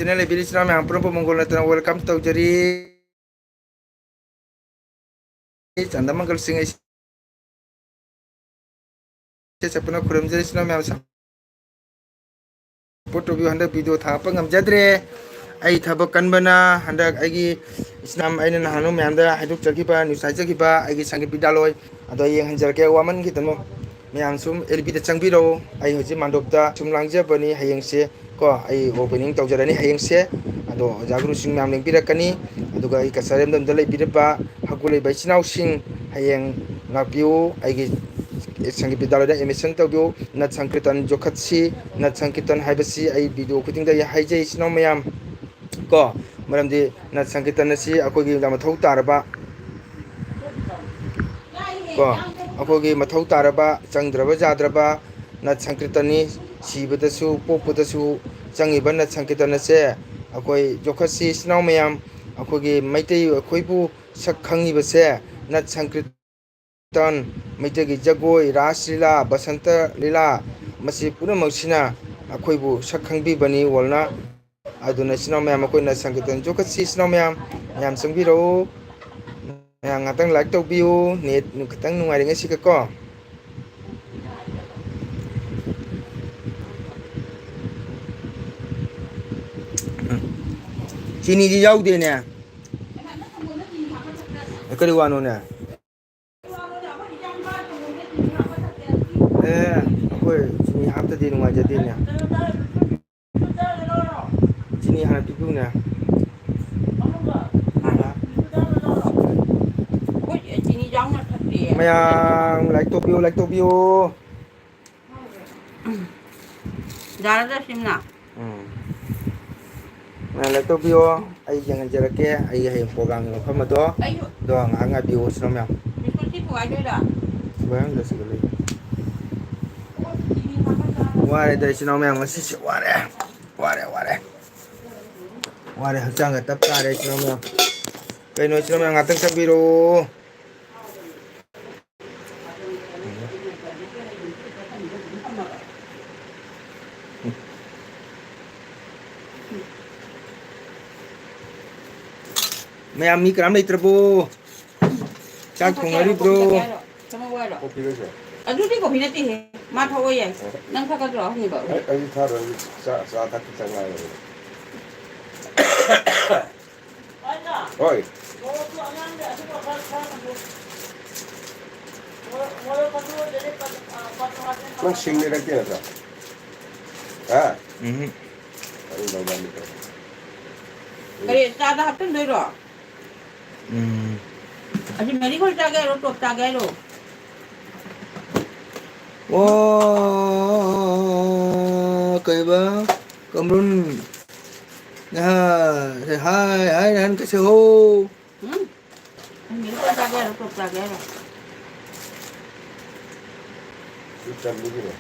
channel lebih Islam yang pernah pemonggol dan welcome to jadi canda manggal singai sepena kurum jadi Islam yang foto video thapa ngam jadre ai thaba kanbana handa ai Islam ai na hanu me anda haduk jakiba ni sajakiba ai sangi bidaloi ado yang hanjar ke waman kitamo ma'am सूम एलबी चंबीरो हजी मानदोबदा सूम लांजबनी हयेंसे को opening तौजरनी हयेंसे अदो जागरू Singh ma'am लेंबिरकनी अदुगा कसरेम दम लेबिरबा हकुले बैसिनाउ सिंह हयेंग नापियो आइगे संगीत विद्यालय एडमिशन तौबियो नत संकीर्तन जोखत्सी नत संकीर्तन हाइबसी आई वीडियो खुदिंग दा हाइजे सिनाउ मैम को मरमदि नत संकीर्तन असी अकोगी मथौ तारबा को अखोगी मथौ तारबा चंद्रबा जाद्रबा नत संकीर्तनी सीबदसु पोपदसु चंगिबा नत संकीर्तन से अखोई जोखसी सिनाउ मयाम अखोगी मैतै अखोइबु सक खंगिबसे नत संकीर्तन मैतैगी जगोई रासलीला बसंत लीला मसी पुनमसिना अखोइबु सक खंगबिबनी वलना अदुना सिनाउ मयाम अखोई नत संकीर्तन जोखसी सिनाउ मयाम मयाम संगिरो ngatang like tau view net katang nungai dengan sih ko sini di jauh deh nih kali wano nih aku sini hafta di nungai jadi nih sini hana pipu nih Mayang like to view. Darah dah simna. Like to view. Ay jangan jarake. Ay hay program yang kamu tu. Doang angkat view senam yang. Diskusi tu ada dah. Bayang dah segala. Wah dari senam yang masih wah. Wah jangan tetap dari senam yang. Kau ni senam yang ngatang sabiru. मैं अम्मी कराम नहीं तरबो चाक खोंगरी bro Sama wala. Aduh di kopi nanti he. Mata oya. Nang kakak tu aku ni bawa. Ay tharo sa tak sangai. Oi. Mang sing ni lagi ada. Ha? Ay bawa ni. Kali tak ada apa ni ro. Asyik meri kau tak gaya ro, top tak gaya ro. Wah, kayak bang, Kamrun, nah, hai, han kasih ho. Meri kau tak gaya ro, top tak gaya ro. Sudah ni ni.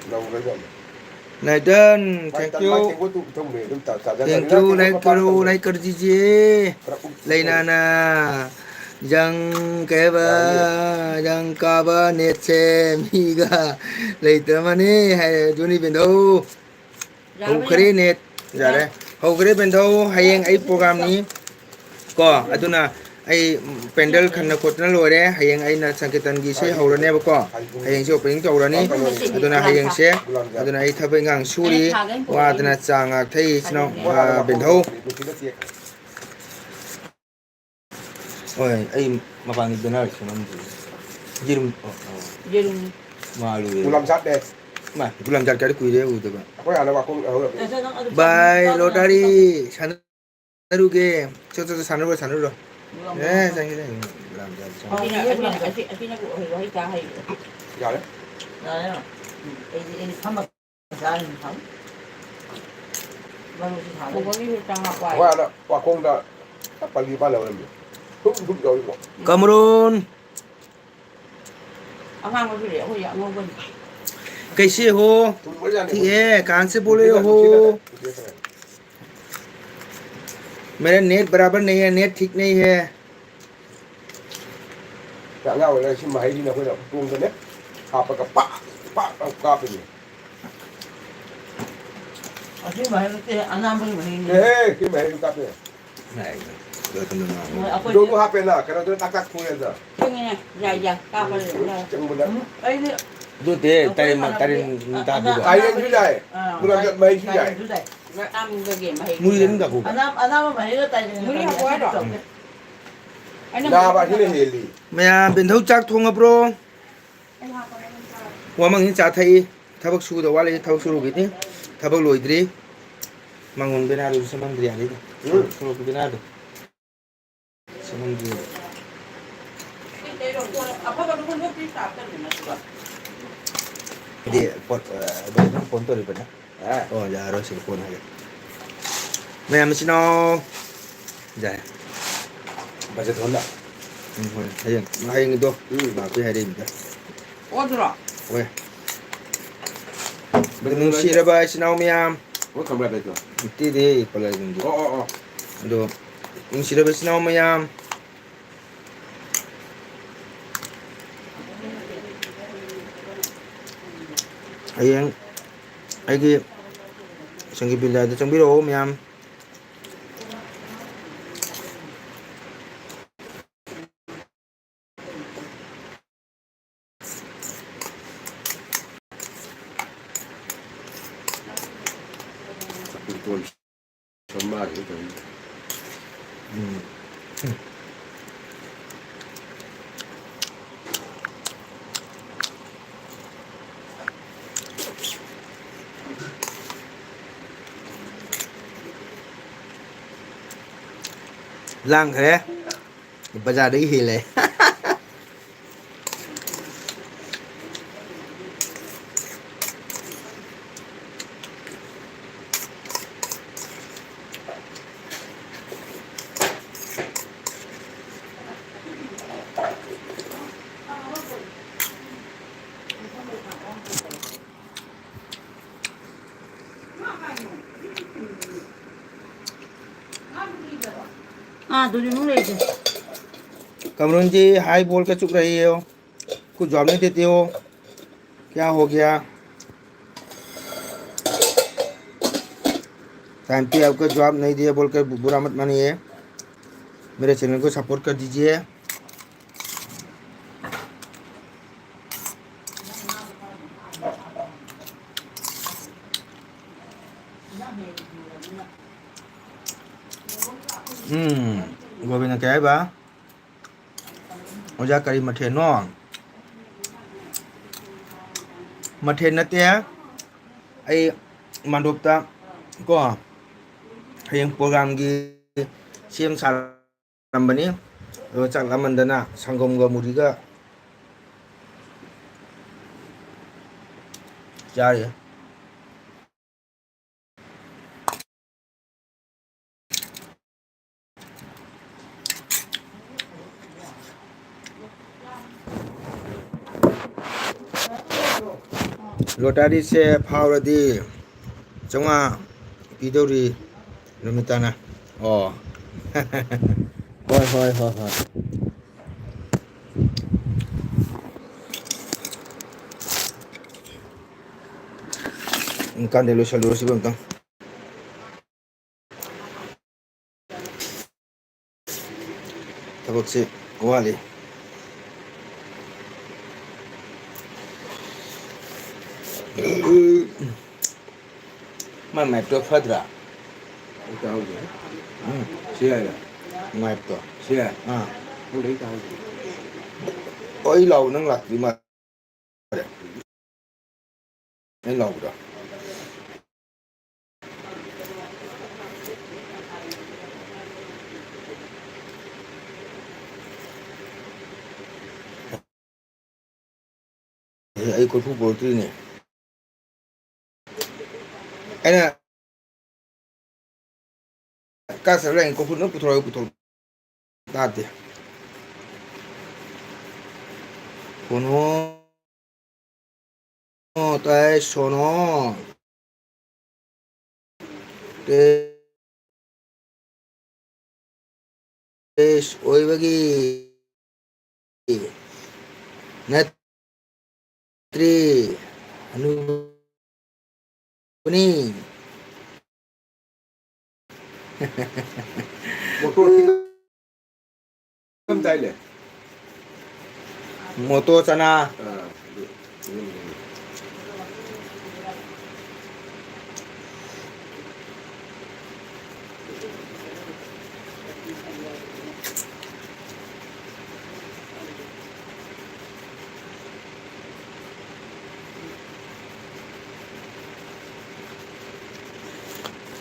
Lau kerja. Naidan, thank you, like कर दीजिए, लेना जंग केबा जंग काबा net से मीगा लेते मने है जोनी बिंदो होकरे नेट जा रहे होकरे बिंदो हयेंग आई प्रोग्राम नी को अदुना आई पेंडल खन्ना खोटना लोरे हयेंग आई ना संकेतन गी से हौरने बको हयेंग से ओपनिंग तौरनी अदुना हयेंग से अदुना आई थबे ngang सूरी वादना चांगा थै सिनो बिंदो Oi, ay mapangit benar sih nanti. Jirum. Jerum. Malu. Ulam sat deh. Mah, ulam jar kali kuire udah kan. Aku ada waktu. Bye, lotari. Sana ruge. Coba sana ro. Jangan ulam jar. Asyik nak hai kah hai. Ya le. Ya. Ini sama jalan kamu. Baru sih tahu. Bukan ini tengah apa? Aku ada waktu dah. Pagi pala ulam. Hum jauh itu. Cameroon. Ang aku boleh, aku ya ngomong. कैसे हो ठीक है कहाँ से बोले हो मेरा net बराबर नहीं है नेट ठीक नहीं है Dạ ngao này xin mày đi nào bây giờ tuôn cái nét hạp cái bạ bạ đâu ca cái gì Asli mahal itu anak pun mahal. Eh, cái mẹ chúng ta này. này rồi tầm nào Apa Đâu dia? có HP nào, cái đó tôi tắc khui ra. Yung ina, ya, kapal na. Chẳng muốn đấy. Ay dia. itu deh tadi minta juga Ai lên dưới này, bukan lihat main dưới này. Am gage mahi. muli din ka ko Anak mahal tayo. Muli ako ado. Ano Na bạn thế này hề. maya bin thau chak thong bro wa mang hin cha thai thabak su da wale thau su ru gi thabak loidri mangun bena ru samang dri ali su ru bena ru samang dri Apa ba dukun ko pista ta ni na. di pot ba pon to ri bana À, oh ja ro sil pon ha maya misino ja bây giờ thôi là. ayen ayen do ba ku ha de mi Odro. we Benung sira ba sinau miam Có không ra đây rồi. ti de pala ngi Ồ. do ung sira ba sinau miam ayen aigi sangi bila da changbiro miam Tôi sống mà cái gì. lang thế bây giờ đấy hi lệ Ah, dulu nung le. कमरुन ji high बोल के चुप रही हो कुछ जवाब नहीं देती हो क्या हो गया टाइम पे आपका जवाब नहीं दिया बोल कर बुरा मत मानिए मेरे चैनल को सपोर्ट कर दीजिए गोविंद क्या है बा ओजा करी मठे नो मठे नते आई मांडोपता को हयें प्रोग्राम की same सालambani chaklamandana sangomga muriga jari 로타리 से फावरदी चंगा पिदोरी रुमिताना ओ होय kan de lo saludo si bang takot si wali mà mẹ tôi phát ra Cái tao gì? Xe này. mẹ tôi Xe. à Không lấy tao gì. ôi lâu nó là gì mà cái lâu rồi ấy có thuốc bổ trí này anh nè các sở lệnh có phụ nữ phụ thuộc ta thì phụ nữ tại số nó để ôi bagi netri anu ini 모토 좀 달래. 모토 짜나.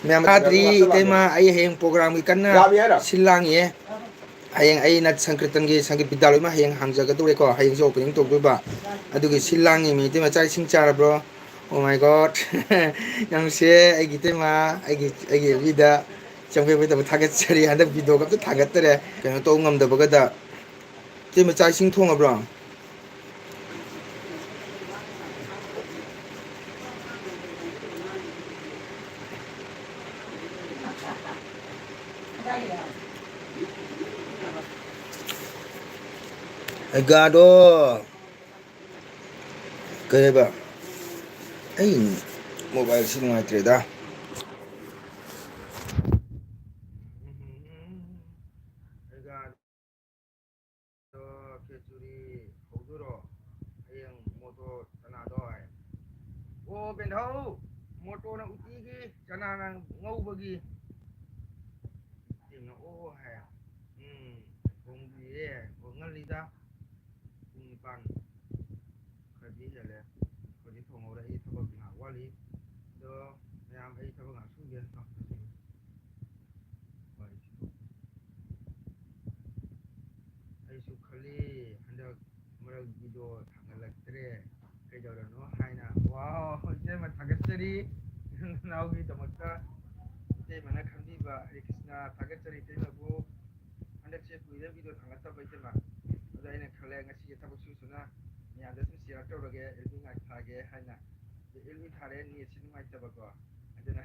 Mẹ Adri tema ai heng program ki kanna silang ye hayeng ai nat sankirtan gi sangit bidaloi ma hayeng hangja ga dure ko hayeng jo opening tok ba adu gi silang ye mi tema chai sing chara bro. Oh my god. Yang se ai gi tema ai gi vida champe be ta thagat chari handa video ga thagat tare kano to ngam da baga da tema chai sing thong bro. Gado kaya ba ay mobile sino nga da kecuri hoduro ayang moto tanado ay o bendau moto na uti gi chana nang ngau bagi ting o hay kung bi ko ngal lida kung pan khadi hele khadi thong ora ai thabak na wali do mayam ai thabak na su ge no ai su khali handak marak video thangalaktre kaidaurano haina wow je ma thagatchari naugi damakta je mana khambiba Hare Krishna thagatchari tenabu handak che puida video thangatta baitema ada ina khale ngasi je thabak su suna miyanda su share tawrage elmi ngai thage haina elmi thare ni sin ngai tabako adena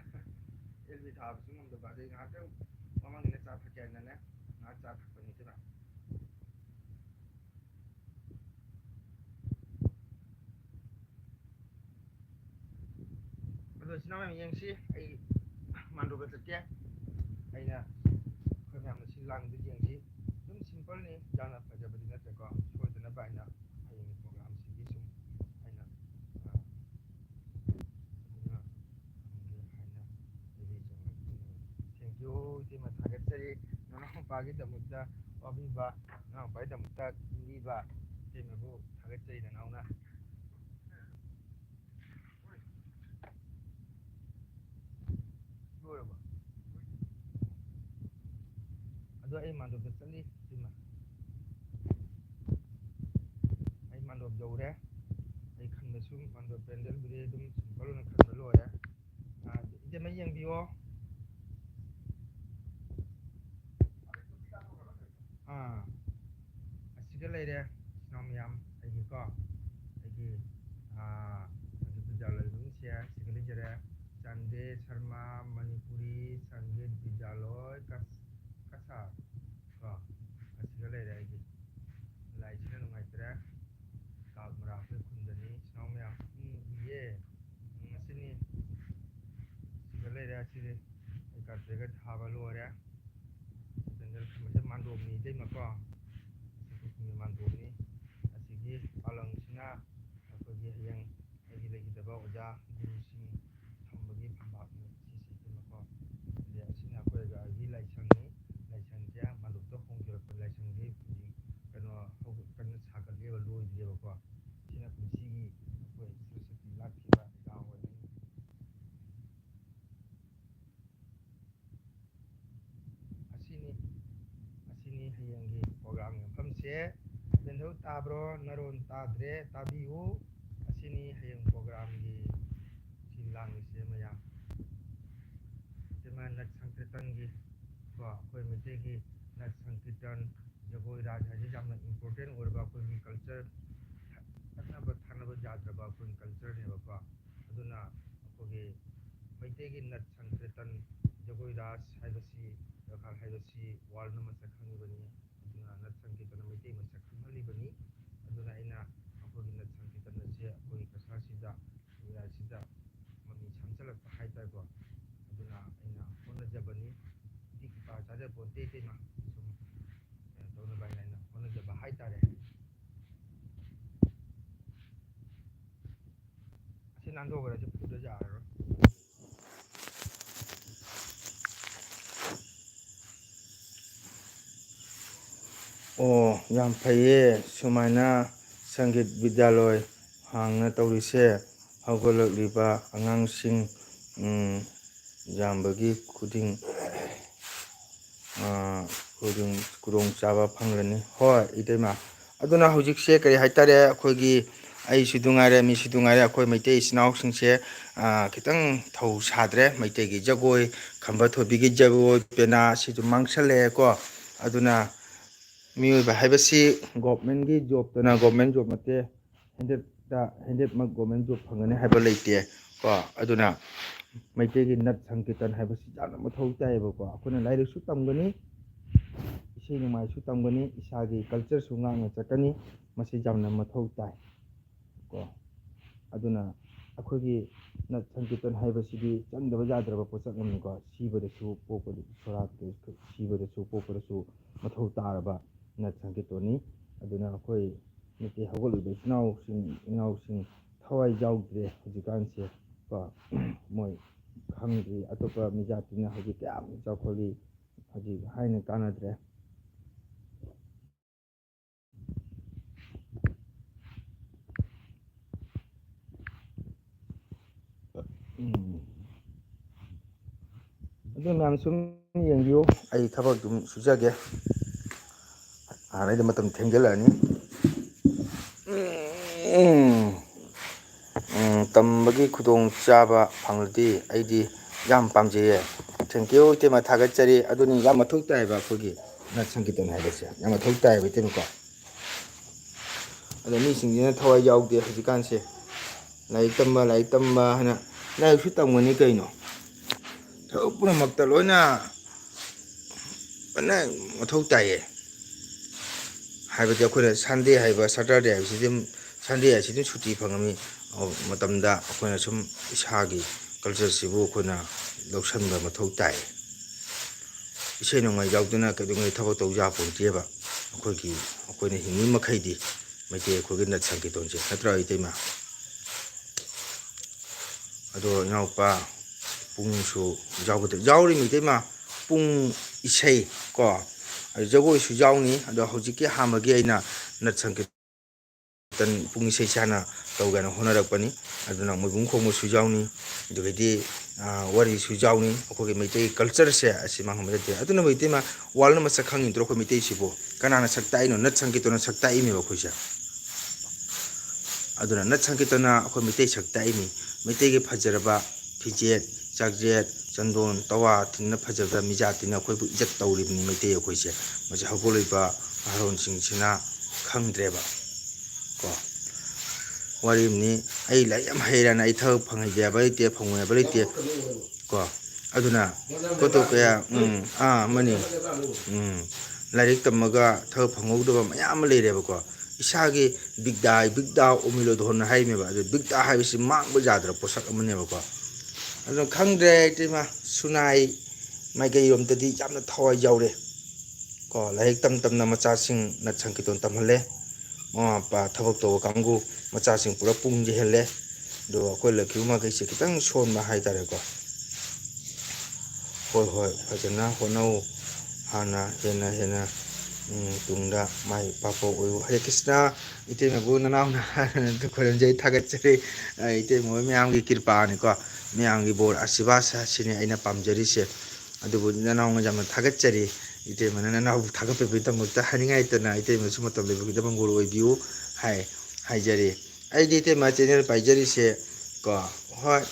elmi thab su ngam da ba de ngata mamang ina cha thake na ne na cha thakani tena ado sinama yengsi ai mando ga tate aina khoi myam si lang du yengsi dum simple ni jana phajabadi na te ko soidana ba ina hayeng program si gi sum aina thank you ti ma thagat chari nana pa gi damukta obi ba na pai damukta ni ba ti ma bu thagat chari na nauna Loraba ado ai mando da chali ti ma ai mando jaure ai khan da sum mando pendel bure dum simple na khan lo ya ide mai yang biyo asiga leire sinam yam ai gi ko ai gi sangi vidyalay dum sia siga lejere Chande Sharma Manipuri Sangeet Vidyaloy kasa ko asiga leire ai gi lai sina nungai tre kal mara pe khundani sinam yam ye asini siga leire asini ai ka tega thaba lore Daniel khamse mandobni dei mako sikumi mandobni asigi alang sina akogi hayang agi lagi daba oja guru sing thambagi phambak ni sisi dei mako de asina akoi ga agi laisangni laisang ja mandobto hongkira ko laisang ge puji kano hogu kan sakat ge loi de bako sina pusigi akoi sisi lakhiba gaw ni asini hayanggi program famse bendau tabro naron tadre tabiu asini hayang program gi silang se maya tema nat sankirtan gi ko koi mite gi nat sankirtan jagoi raj haji jamna important orba ko gi culture thana ba jadraba ko culture ne ba aduna ko gi mite gi nat sankirtan jagoi raj haibasi rakhal haibasi world na masak khangibani aduna nat sankirtan mite masak khanghalibani aduna ina akogi nat sankirtan se akoi kasa sida sida mami samchalak hai ta ko aduna ina hona jabani ꯄꯣꯟꯇꯦ ꯏꯇꯩꯃ ꯁꯨꯝ ꯇꯧꯅꯕ ꯍꯥꯏꯅ ꯍꯣꯠꯅꯖꯕ ꯍꯥꯏꯇꯥꯔꯦ ꯑꯁꯤ ꯅꯥꯟꯊꯣꯛꯈ꯭ꯔꯁꯤ food ꯌꯥꯔꯔꯣꯏ ꯑꯣ ꯌꯥꯝ ꯐꯩꯌꯦ ꯁꯨꯃꯥꯏꯅ ꯁꯪꯒꯤꯠ ꯕꯤꯗ꯭ꯌꯥꯂꯣꯏ ꯍꯥꯡꯅ ꯇꯧꯔꯤꯁꯦ ꯍꯧꯒꯠꯂꯛꯂꯤꯕ ꯑꯉꯥꯡꯁꯤꯡ ꯌꯥꯝꯕꯒꯤ ꯈꯨꯗꯣꯡꯆꯥꯕ ꯐꯪꯒꯅꯤ ꯍꯣꯏ ꯏꯇꯩꯃ ꯑꯗꯨꯅ ꯍꯧꯖꯤꯛꯁꯦ ꯀꯔꯤ ꯍꯥꯏꯇꯥꯔꯦ ꯑꯩꯈꯣꯏꯒꯤ ꯑꯩꯁꯨ ꯉꯥꯏꯔꯦ ꯃꯤꯁꯨ ꯉꯥꯏꯔꯦ ꯑꯩꯈꯣꯏ ꯃꯩꯇꯩ ꯏꯆꯤꯟ ꯏꯅꯥꯎꯁꯤꯡꯁꯦ ꯈꯤꯇꯪ ꯊꯧ ꯁꯥꯗ꯭ꯔꯦ ꯃꯩꯇꯩꯒꯤ ꯖꯒꯣꯏ ꯈꯝꯕ ꯊꯣꯏꯕꯤꯒꯤ ꯖꯒꯣꯏ ꯄꯦꯅꯥ ꯁꯤꯁꯨ ꯃꯥꯡꯁꯜꯂꯛꯑꯦꯀꯣ ꯑꯗꯨꯅ ꯃꯤꯑꯣꯏꯕ ꯍꯥꯏꯕꯁꯤ ꯒꯣꯚꯔꯟꯃꯦꯟꯒꯤ ꯖꯣꯕꯇꯅ ꯒꯣꯚꯔꯟꯃꯦꯟ ꯖꯣꯕ ꯅꯠꯇꯦ ꯍꯦꯟꯗꯦꯠꯃꯛ ꯒꯣꯚꯔꯟꯃꯦꯟ ꯖꯣꯕ ꯐꯪꯒꯅꯤ ꯍꯥꯏꯕ ꯂꯩꯇꯦ ꯀꯣ ꯑꯗꯨꯅ ꯃꯩꯇꯩꯒꯤ ꯅꯠ ꯁꯪꯀꯤꯔꯇꯟ ꯍꯥꯏꯕꯁꯤ ꯌꯥꯝꯅ ꯃꯊꯧ ꯇꯥꯏꯌꯦꯕꯀꯣ ꯑꯩꯈꯣꯏꯅ ꯂꯥꯏꯔꯤꯛꯁꯨ ꯇꯝꯒꯅꯤ ꯏꯁꯩ ꯅꯣꯡꯃꯥꯏꯁꯨ ꯇꯝꯒꯅꯤ ꯏꯁꯥꯒꯤ ꯀꯜꯆꯔꯁꯨ ꯉꯥꯛꯅ ꯆꯠꯀꯅꯤ ꯃꯁꯤ ꯌꯥꯝꯅ ꯃꯊꯧ ꯇꯥꯏ ꯀꯣ ꯑꯗꯨꯅ ꯑꯩꯈꯣꯏꯒꯤ ꯅꯠ ꯁꯪꯀꯤꯔꯇꯟ ꯍꯥꯏꯕꯁꯤꯗꯤ ꯆꯪꯗꯕ ꯌꯥꯗ꯭ꯔꯕ ꯄꯣꯠꯁꯛ ꯑꯃꯅꯤꯀꯣ ꯁꯤꯕꯗꯁꯨ ꯄꯣꯛꯄꯗꯁꯨ ꯃꯊꯧ ꯇꯥꯔꯕ ꯅꯠ ꯁꯪꯀꯤꯔꯇꯟꯅꯤ ꯑꯗꯨꯅ ꯑꯩꯈꯣꯏ ꯃꯩꯇꯩ ꯍꯧꯒꯠꯂꯤꯕ ꯏꯅꯥꯎꯁꯤꯡ ꯊꯋꯥꯏ ꯌꯥꯎꯗ꯭ꯔꯦ ꯍꯧꯖꯤꯛꯀꯥꯟꯁꯦ ꯀꯣ ꯃꯣꯏ ꯈꯪꯗ꯭ꯔꯤ ꯑꯇꯣꯞꯄ ꯃꯤꯖꯥꯇꯤꯅ ꯍꯧꯖꯤꯛ ꯀꯌꯥꯝ ꯆꯥꯎꯈꯠꯂꯤ ꯍꯧꯖꯤꯛ ꯍꯥꯏꯅ ꯀꯥꯟꯅꯗ꯭ꯔꯦ ꯑꯗꯨ ꯃꯌꯥꯝ ꯁꯨꯝ ꯌꯦꯡꯕꯤꯌꯨ ꯑꯩ ꯊꯕꯛ ꯑꯗꯨꯝ ꯁꯨꯖꯒꯦ ꯑꯗꯩꯗ ꯃꯇꯝ ꯊꯦꯡꯖꯤꯜꯂꯛꯑꯅꯤ ꯇꯝꯕꯒꯤ ꯈꯨꯗꯣꯡꯆꯥꯕ ꯐꯪꯂꯗꯤ ꯑꯩꯗꯤ ꯌꯥꯝ ꯄꯥꯝꯖꯩꯌꯦ ꯊꯦꯡꯀ꯭ꯌꯨ ꯏꯇꯩꯃ ꯊꯥꯒꯠꯆꯔꯤ ꯑꯗꯨꯅꯤ ꯌꯥꯝ ꯃꯊꯧ ꯇꯥꯏꯌꯦꯕ ꯑꯩꯈꯣꯏꯒꯤ ꯅꯠ ꯁꯪꯀꯤꯔꯇꯟ ꯍꯥꯏꯕꯁꯦ ꯌꯥꯝ ꯃꯊꯧ ꯇꯥꯏꯌꯦꯕ ꯏꯇꯩꯃꯀꯣ ꯑꯗꯣ ꯃꯤꯁꯤꯡꯁꯤꯅ ꯊꯋꯥꯏ ꯌꯥꯎꯗꯦ ꯍꯧꯖꯤꯛꯀꯥꯟꯁꯦ ꯂꯥꯏꯔꯤꯛ ꯇꯝꯕ ꯍꯥꯏꯅ ꯂꯥꯏꯔꯤꯛꯁꯨ ꯇꯝꯒꯅꯤ ꯀꯩꯅꯣ ꯊꯕꯛ ꯄꯨꯝꯅꯃꯛꯇ ꯂꯣꯏꯅ ꯃꯊꯧ ꯇꯥꯏꯌꯦ ꯍꯥꯏꯕꯗꯤ ꯑꯩꯈꯣꯏꯅ ꯁꯟꯗꯦ ꯍꯥꯏꯕ ꯁꯇꯔꯗꯦ ꯍꯥꯏꯕꯁꯤꯗꯤ ꯁꯟꯗꯦ ꯍꯥꯏꯁꯤꯗꯤ ꯁꯨꯇꯤ ꯐꯪꯉꯝꯃꯤ ꯃꯇꯝꯗ ꯑꯩꯈꯣꯏꯅ ꯁꯨꯝ ꯏꯁꯥꯒꯤ ꯀꯜꯆꯔꯁꯤꯕꯨ ꯑꯩꯈꯣꯏꯅ ꯂꯧꯁꯤꯟꯕ ꯃꯊꯧ ꯇꯥꯏ ꯏꯁꯩ ꯅꯣꯡꯃꯥꯏ ꯌꯥꯎꯗꯅ ꯀꯩꯗꯧꯉꯩ ꯊꯕꯛ ꯇꯧ ꯌꯥꯄꯣꯟꯇꯦꯕ ꯑꯩꯈꯣꯏꯅ ꯍꯤꯡꯉꯤ ꯃꯈꯩꯗꯤ ꯃꯩꯇꯩ ꯑꯩꯈꯣꯏꯒꯤ ꯅꯠ ꯁꯪꯀꯤꯔꯇꯟꯁꯦ ꯅꯠꯇ꯭ꯔꯥ ꯏꯇꯩꯃ ꯑꯗꯣ ꯏꯅꯥꯎꯄꯥ ꯄꯨꯡꯁꯨ ꯌꯥꯎꯔꯤꯃꯤ ꯏꯇꯩꯃ ꯄꯨꯡ ꯏꯁꯩ ꯀꯣ ꯑꯗꯨ ꯖꯒꯣꯏꯁꯨ ꯌꯥꯎꯅꯤ ꯑꯗꯣ ꯍꯧꯖꯤꯛꯀꯤ ꯑꯍꯥꯟꯕꯒꯤ ꯑꯩꯅ ꯅꯠ ꯁꯪꯀꯤꯔꯇꯟ ꯄꯨꯡ ꯏꯁꯩꯁꯦ ꯍꯥꯟꯅ ꯇꯧꯒꯦꯅ ꯍꯣꯠꯅꯔꯛꯄꯅꯤ ꯑꯗꯨꯅ ꯃꯣꯏꯕꯨꯡ ꯈꯣꯡꯕꯁꯨ ꯌꯥꯎꯅꯤ ꯑꯗꯨꯗꯒꯤꯗꯤ ꯋꯥꯔꯤꯁꯨ ꯌꯥꯎꯅꯤ ꯑꯩꯈꯣꯏꯒꯤ ꯃꯩꯇꯩꯒꯤ ꯀꯜꯆꯔꯁꯦ ꯑꯁꯤ ꯃꯥꯡꯍꯟꯕ ꯅꯠꯇꯦ ꯑꯗꯨꯅꯕꯨ ꯏꯇꯩꯃ ꯋꯥꯔꯜ ꯃꯁꯛ ꯈꯪꯉꯤꯗ꯭ꯔꯣ ꯑꯩꯈꯣꯏ ꯃꯩꯇꯩꯁꯤꯕꯨ ꯀꯅꯥꯅ ꯁꯛ ꯇꯥꯛꯏꯅꯣ ꯅꯠ ꯁꯪꯀꯤꯔꯇꯟꯅ ꯁꯛ ꯇꯥꯛꯏꯅꯦꯕ ꯑꯩꯈꯣꯏꯁꯦ ꯑꯗꯨꯅ ꯅꯠ ꯁꯪꯀꯤꯔꯇꯟꯅ ꯑꯩꯈꯣꯏ ꯃꯩꯇꯩ ꯁꯛ ꯇꯥꯛꯏꯅꯤ ꯃꯩꯇꯩꯒꯤ ꯐꯖꯔꯕ ꯐꯤꯖꯦꯠ ꯆꯥꯛꯖꯦꯠ ꯆꯟꯗꯣꯟ ꯇꯋꯥ ꯊꯤꯟꯅ ꯐꯖꯕ ꯃꯤꯖꯥꯇꯤꯅ ꯑꯩꯈꯣꯏꯕꯨ ꯏꯖꯠ ꯇꯧꯔꯤꯕꯅꯤ ꯃꯩꯇꯩ ꯑꯩꯈꯣꯏꯁꯦ ꯃꯁꯤ ꯍꯧꯒꯠꯂꯛꯏꯕ ꯅꯍꯥꯔꯣꯟꯁꯤꯡꯁꯤꯅ ꯈꯪꯗ꯭ꯔꯦꯕ ꯀꯣ ꯋꯥꯔꯤ ꯑꯃꯅꯤ ꯑꯩ ꯂꯥꯏꯔꯤꯛ ꯌꯥꯝ ꯍꯩꯔꯅ ꯑꯩ ꯊꯕꯛ ꯐꯪꯍꯩꯗꯦ ꯍꯥꯏꯕ ꯂꯩꯇꯦ ꯐꯪꯉꯣꯏ ꯍꯥꯏꯕ ꯂꯩꯇꯦ ꯀꯣ ꯑꯗꯨꯅ ꯄꯣꯠꯇꯣ ꯀꯌꯥ ꯑꯃꯅꯤ ꯂꯥꯏꯔꯤꯛ ꯇꯝꯃꯒ ꯊꯕꯛ ꯐꯪꯍꯧꯗꯕ ꯃꯌꯥꯝ ꯑꯃ ꯂꯩꯔꯦꯕꯀꯣ ꯏꯁꯥꯒꯤ ꯕꯤꯛꯗꯥ ꯑꯣꯃꯤꯂꯣꯗꯣꯟ ꯍꯥꯏꯔꯤꯃꯦꯕ ꯑꯗꯨ ꯕꯤꯛꯗꯥ ꯍꯥꯏꯕꯁꯤ ꯃꯥꯡꯕ ꯌꯥꯗ꯭ꯔꯕ ꯄꯣꯠꯁꯛ ꯑꯃꯅꯦꯕꯀꯣ ꯑꯗꯨꯅ ꯈꯪꯗ꯭ꯔꯦ ꯏꯇꯩꯃ ꯁꯨꯅꯥꯏ ꯃꯥꯏꯀꯩꯔꯣꯝꯗꯗꯤ ꯌꯥꯝꯅ ꯊꯋꯥꯏ ꯌꯥꯎꯔꯦ ꯀꯣ ꯂꯥꯏꯔꯤꯛ ꯇꯝꯅ ꯃꯆꯥꯁꯤꯡ ꯅꯠ ꯁꯪꯀꯤꯔꯇꯟ ꯇꯝꯍꯜꯂꯦ ꯃꯃꯥ ꯃꯄꯥ ꯊꯕꯛ ꯇꯧꯕ ꯀꯥꯡꯕꯨ ꯃꯆꯥꯁꯤꯡ ꯄꯨꯔꯞ ꯄꯨꯡꯁꯦ ꯍꯦꯜꯂꯦ ꯑꯗꯣ ꯑꯩꯈꯣꯏ ꯂꯩꯈꯤꯕ ꯃꯈꯩꯁꯦ ꯈꯤꯇꯪ ꯁꯣꯟꯕ ꯍꯥꯏꯇꯥꯔꯦꯀꯣ ꯍꯣꯏ ꯐꯖꯅ ꯍꯣꯠꯅꯧ ꯍꯥꯟꯅ ꯍꯦꯟꯅ ꯇꯨꯡꯗ ꯃꯥꯏ ꯄꯥꯛꯄ ꯑꯣꯏꯌꯨ ꯍꯔꯦ ꯀ꯭ꯔꯤꯁꯅ ꯏꯇꯩꯃꯕꯨ ꯅꯅꯥꯎꯅ ꯈꯣꯏꯔꯝꯖꯩ ꯊꯥꯒꯠꯆꯔꯤ ꯏꯇꯩꯃ ꯃꯌꯥꯝꯒꯤ ꯀ꯭ꯔꯤꯄꯥꯅꯤꯀꯣ ꯃꯌꯥꯝꯒꯤ ꯕꯣꯔ ꯑꯁꯤꯔꯕꯥꯗ ꯑꯁꯤꯅꯤ ꯑꯩꯅ ꯄꯥꯝꯖꯔꯤꯁꯦ ꯑꯗꯨꯕꯨ ꯅꯅꯥꯎꯅ ꯌꯥꯝꯅ ꯊꯥꯒꯠꯆꯔꯤ ꯏꯇꯩꯃꯅ ꯅꯅꯥꯎꯕꯨ ꯊꯥꯒꯠꯄꯤꯕꯒꯤꯗꯃꯛꯇ ꯍꯥꯏꯅꯤꯡꯉꯥꯏꯇꯅ ꯏꯇꯩꯃꯁꯨ ꯃꯇꯝ ꯂꯩꯕꯒꯤꯗꯃꯛ ꯃꯪꯒꯣꯜ ꯑꯣꯏꯕꯤꯌꯨ ꯍꯥꯏꯖꯔꯤ ꯑꯩꯗꯤ ꯏꯇꯩꯃ ꯆꯦꯅꯦꯜ ꯄꯥꯏꯖꯔꯤꯁꯦ ꯀꯣ ꯍꯣꯏ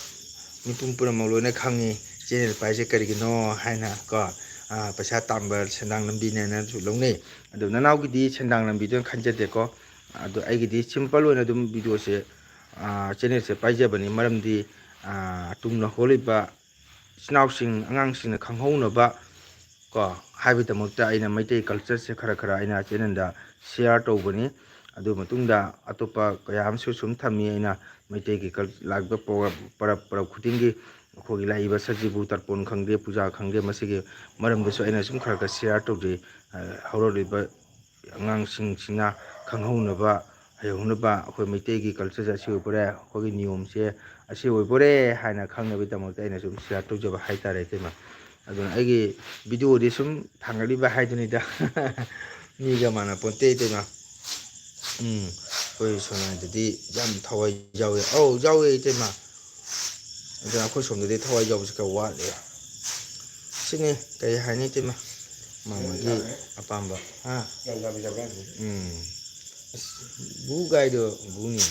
ꯃꯤꯄꯨꯝ ꯄꯨꯝꯅꯃꯛ ꯂꯣꯏꯅ ꯈꯪꯉꯤ ꯆꯦꯅꯦꯜ ꯄꯥꯏꯁꯦ ꯀꯔꯤꯒꯤꯅꯣ ꯍꯥꯏꯅ ꯀꯣ ꯄꯩꯁꯥ ꯇꯥꯟꯕ ꯁꯦꯟꯗꯥꯡ ꯂꯝꯕꯤꯅꯦꯅꯁꯨ ꯂꯧꯅꯩ ꯑꯗꯨ ꯅꯅꯥꯎꯒꯤꯗꯤ ꯁꯦꯟꯗꯥꯡ ꯂꯝꯕꯤꯗꯨꯅ ꯈꯟꯖꯗꯦꯀꯣ ꯑꯗꯣ ꯑꯩꯒꯤꯗꯤ ꯁꯤꯝꯄꯜ ꯑꯣꯏꯅ ꯑꯗꯨꯝ ꯚꯤꯗꯤꯑꯣꯁꯦ ꯆꯦꯅꯦꯜꯁꯦ ꯄꯥꯏꯖꯕꯅꯤ ꯃꯔꯝꯗꯤ ꯇꯨꯡꯗ ꯍꯧꯒꯠꯂꯛꯏꯕ ꯏꯆꯤꯟ ꯏꯅꯥꯎꯁꯤꯡ ꯑꯉꯥꯡꯁꯤꯡꯅ ꯈꯪꯍꯧꯅꯕ ꯀꯣ ꯍꯥꯏꯕꯒꯤꯗꯃꯛꯇ ꯑꯩꯅ ꯃꯩꯇꯩ ꯀꯜꯆꯔꯁꯦ ꯈꯔ ꯑꯩꯅ ꯆꯦꯅꯦꯜꯗ ꯁꯤꯌꯥꯔ ꯇꯧꯕꯅꯤ ꯑꯗꯨ ꯃꯇꯨꯡꯗ ꯑꯇꯣꯞꯄ ꯀꯌꯥ ꯑꯃꯁꯨ ꯁꯨꯝ ꯊꯝꯃꯤ ꯑꯩꯅ ꯃꯩꯇꯩꯒꯤ ꯂꯥꯛꯄ ꯄꯔꯕ ꯈꯨꯗꯤꯡꯒꯤ ꯑꯩꯈꯣꯏꯒꯤ ꯂꯥꯛꯏꯕ ꯁꯖꯤꯕꯨ ꯇꯔꯄꯣꯟ ꯈꯪꯗꯦ ꯄꯨꯖꯥ ꯈꯪꯗꯦ ꯃꯁꯤꯒꯤ ꯃꯔꯝꯗꯁꯨ ꯑꯩꯅ ꯁꯨꯝ ꯈꯔ ꯈꯔ ꯁꯤꯌꯥꯔ ꯇꯧꯖꯩ ꯍꯧꯔꯛꯂꯤꯕ ꯑꯉꯥꯡꯁꯤꯡꯁꯤꯅ ꯈꯪꯍꯧꯅꯕ ꯍꯩꯍꯧꯅꯕ ꯑꯩꯈꯣꯏ ꯃꯩꯇꯩꯒꯤ ꯀꯜꯆꯔꯁꯦ ꯑꯁꯤ ꯑꯣꯏꯕꯣꯔꯦ ꯑꯩꯈꯣꯏꯒꯤ ꯅꯤꯌꯣꯝꯁꯦ ꯑꯁꯤ ꯑꯣꯏꯕꯣꯔꯦ ꯍꯥꯏꯅ ꯈꯪꯅꯕꯒꯤꯗꯃꯛꯇ ꯑꯩꯅ ꯁꯨꯝ ꯁꯤꯌꯥꯔ ꯇꯧꯖꯕ ꯍꯥꯏꯇꯥꯔꯦ ꯏꯇꯩꯃ ꯑꯗꯨꯅ ꯑꯩꯒꯤ ꯚꯤꯗꯤꯑꯣꯗꯤ ꯁꯨꯝ ꯊꯥꯡꯒꯠꯂꯤꯕ ꯍꯥꯏꯗꯨꯅꯤꯗ ꯃꯤꯒ ꯃꯥꯟꯅ ꯄꯣꯟꯇꯦ ꯏꯇꯩꯃ ꯑꯩꯈꯣꯏ ꯁꯣꯝꯅꯥꯏꯗꯗꯤ ꯌꯥꯝ ꯊꯋꯥꯏ ꯌꯥꯎꯋꯦ ꯌꯥꯎꯋꯦ ꯏꯇꯩꯃ ꯑꯗꯨꯅ ꯑꯩꯈꯣꯏ ꯁꯣꯝꯗꯗꯤ ꯊꯋꯥꯏ ꯌꯥꯎꯕꯁꯤ ꯈꯔ ꯋꯥꯠꯂꯦ ꯁꯤꯅꯤ ꯀꯔꯤ ꯍꯥꯏꯅꯤ ꯏꯇꯩꯃ ꯃꯥꯒꯤ ꯑꯄꯥꯝꯕ ꯕꯨ ꯒꯥꯏꯗꯣ ꯕꯨꯅꯤ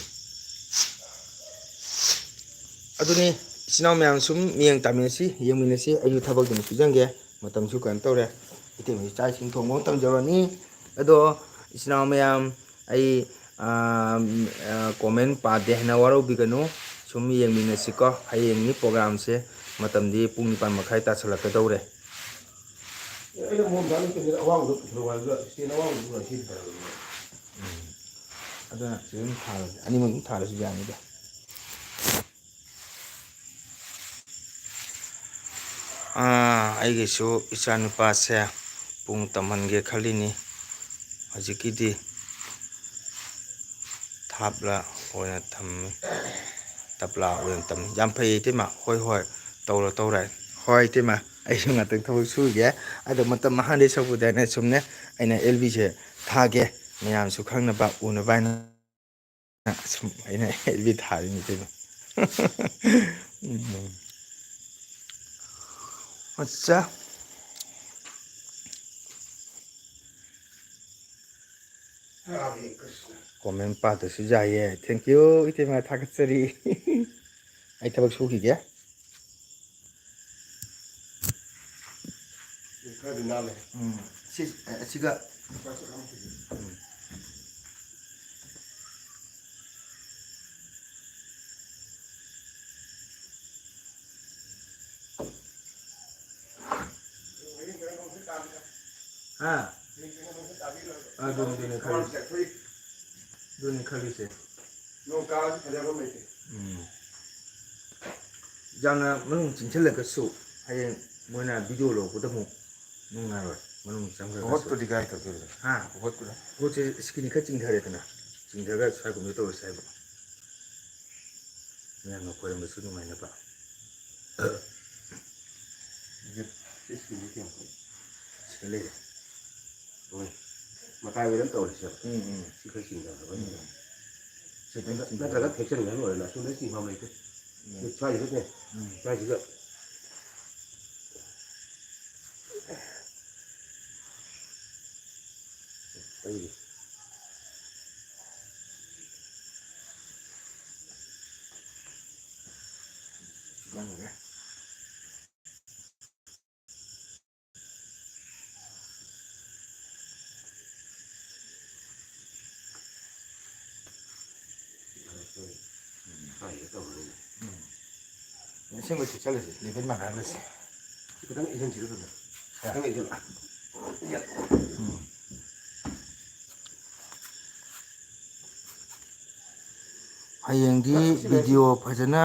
ꯑꯗꯨꯅꯤ ꯏꯆꯤꯟ ꯏꯅꯥꯎ ꯃꯌꯥꯝ ꯁꯨꯝ ꯃꯤꯠꯌꯦꯡ ꯇꯥꯃꯤꯟꯅꯁꯤ ꯌꯦꯡꯃꯤꯟꯅꯁꯤ ꯑꯩꯁꯨ ꯊꯕꯛꯇꯨꯅ ꯄꯤꯖꯟꯒꯦ ꯃꯇꯝꯁꯨ ꯀꯩꯅꯣ ꯇꯧꯔꯦ ꯏꯇꯩꯃꯁꯨ ꯆꯥꯛ ꯏꯁꯤꯡ ꯊꯣꯡꯕ ꯃꯇꯝ ꯌꯧꯔꯅꯤ ꯑꯗꯣ ꯏꯆꯤꯟ ꯏꯅꯥꯎ ꯃꯌꯥꯝ ꯑꯩ ꯀꯣꯃꯦꯟ ꯄꯥꯗꯦ ꯍꯥꯏꯅ ꯋꯥꯔꯧꯕꯤꯒꯅꯨ ꯁꯨꯝ ꯌꯦꯡꯃꯤꯟꯅꯁꯤꯀꯣ ꯍꯌꯦꯡꯅꯤ ꯄ꯭ꯔꯣꯒ꯭ꯔꯥꯝꯁꯦ ꯃꯇꯝꯗꯤ ꯄꯨꯡ 9:30 ꯇꯥꯁꯜꯂꯛꯀꯗꯧꯔꯦ ꯑꯗꯨꯅ ꯑꯗꯨꯝ ꯊꯥꯔꯁꯦ ꯑꯅꯤꯃꯛ ꯑꯗꯨꯝ ꯊꯥꯔꯁꯨ ꯌꯥꯅꯤꯗ ꯑꯩꯒꯤꯁꯨ ꯏꯆꯥ ꯅꯨꯄꯥꯁꯦ ꯄꯨꯡ ꯇꯝꯍꯟꯒꯦ ꯈꯜꯂꯤꯅꯤ ꯍꯧꯖꯤꯛꯀꯤꯗꯤ ꯊꯥꯞꯂ ꯑꯣꯏꯅ ꯊꯝꯃꯤ ꯇꯞꯂꯥ ꯑꯣꯏꯅ ꯇꯝꯃꯤ ꯌꯥꯝ ꯐꯩ ꯏꯇꯩꯃ ꯍꯣꯏ ꯇꯧꯔꯦ ꯍꯣꯏ ꯏꯇꯩꯃ ꯑꯩꯁꯨ ꯉꯥꯛꯇꯪ ꯊꯕꯛ ꯁꯨꯒꯦ ꯑꯗꯣ ꯃꯇꯝ ꯃꯥꯡꯍꯟꯗꯣꯏ ꯁꯔꯨꯛꯄꯨꯗꯤ ꯁꯨꯝꯅꯦ ꯑꯩꯅ ꯑꯦꯜꯕꯤꯁꯦ ꯊꯥꯒꯦ ꯃꯌꯥꯝꯁꯨ ꯈꯪꯅꯕ ꯎꯅꯕ ꯍꯥꯏꯅ ꯁꯨꯝ ꯑꯩꯅ ꯑꯦꯜꯕꯤ ꯊꯥꯔꯤꯅꯤ ꯏꯇꯩꯃ ꯑꯠꯆꯥ ꯀꯣꯃꯦꯟ ꯄꯥꯗꯁꯨ ꯌꯥꯏꯌꯦ ꯊꯦꯡꯀ꯭ꯌꯨ ꯏꯇꯩꯃ ꯊꯥꯒꯠꯆꯔꯤ ꯑꯩ ꯊꯕꯛ ꯁꯨꯈꯤꯒꯦ ꯑꯁꯤꯒ ꯑꯗꯨꯅꯤ ꯈꯜꯂꯤꯁꯦ ꯌꯥꯝꯅ ꯃꯅꯨꯡ ꯆꯪꯁꯤꯜꯂꯒꯁꯨ ꯍꯌꯦꯡ ꯃꯣꯏꯅ ꯚꯤꯗꯤꯑꯣ ꯂꯧꯕꯗ ꯑꯃꯨꯛ ꯅꯨꯡꯉꯥꯏꯔꯣꯏ ꯃꯅꯨꯡ ꯆꯪꯈ꯭ꯔꯒꯁꯨ ꯍꯣꯠꯁꯦ ꯏꯁꯀꯤꯟ ꯈꯔ ꯆꯤꯡꯊꯔꯦꯗꯅ ꯆꯤꯡꯊꯔꯒ ꯁ꯭ꯋꯥꯏꯒꯨꯝꯕ ꯇꯧꯔꯁꯦ ꯍꯥꯏꯕ ꯃꯌꯥꯝꯅ ꯈꯣꯏꯔꯝꯕꯁꯨ ꯅꯨꯡꯉꯥꯏꯅꯕ ꯁꯤꯗ ꯂꯩꯔꯦ ꯃꯇꯥꯏ ꯑꯣꯏꯅ ꯇꯧꯔꯁꯦ ꯁꯤ ꯈꯔ ꯆꯤꯡꯊꯅꯕ ꯅꯠꯇ꯭ꯔꯒ ꯊꯦꯛꯆꯟꯒꯅ ꯂꯣꯏꯔꯦ ꯑꯁꯣꯝꯗ ꯆꯤꯡꯐꯝ ꯂꯩꯇꯦ ꯁ꯭ꯋꯥꯏꯁꯤꯗꯅꯦ ꯁ꯭ꯋꯥꯏꯁꯤꯗ ꯑꯩꯒꯤ ꯑꯁꯦꯡꯕ ꯆꯠꯂꯁꯤ ꯂꯦꯚꯦꯜ ꯃꯥꯟꯅꯍꯜꯂꯁꯤꯈꯤꯇꯪ ꯏꯟꯁꯤꯟꯁꯤꯔ ꯈꯤꯇꯪ ꯏꯟꯁꯤꯜ ꯍꯌꯦꯡꯗꯤ ꯚꯤꯗꯤꯑꯣ ꯐꯖꯅ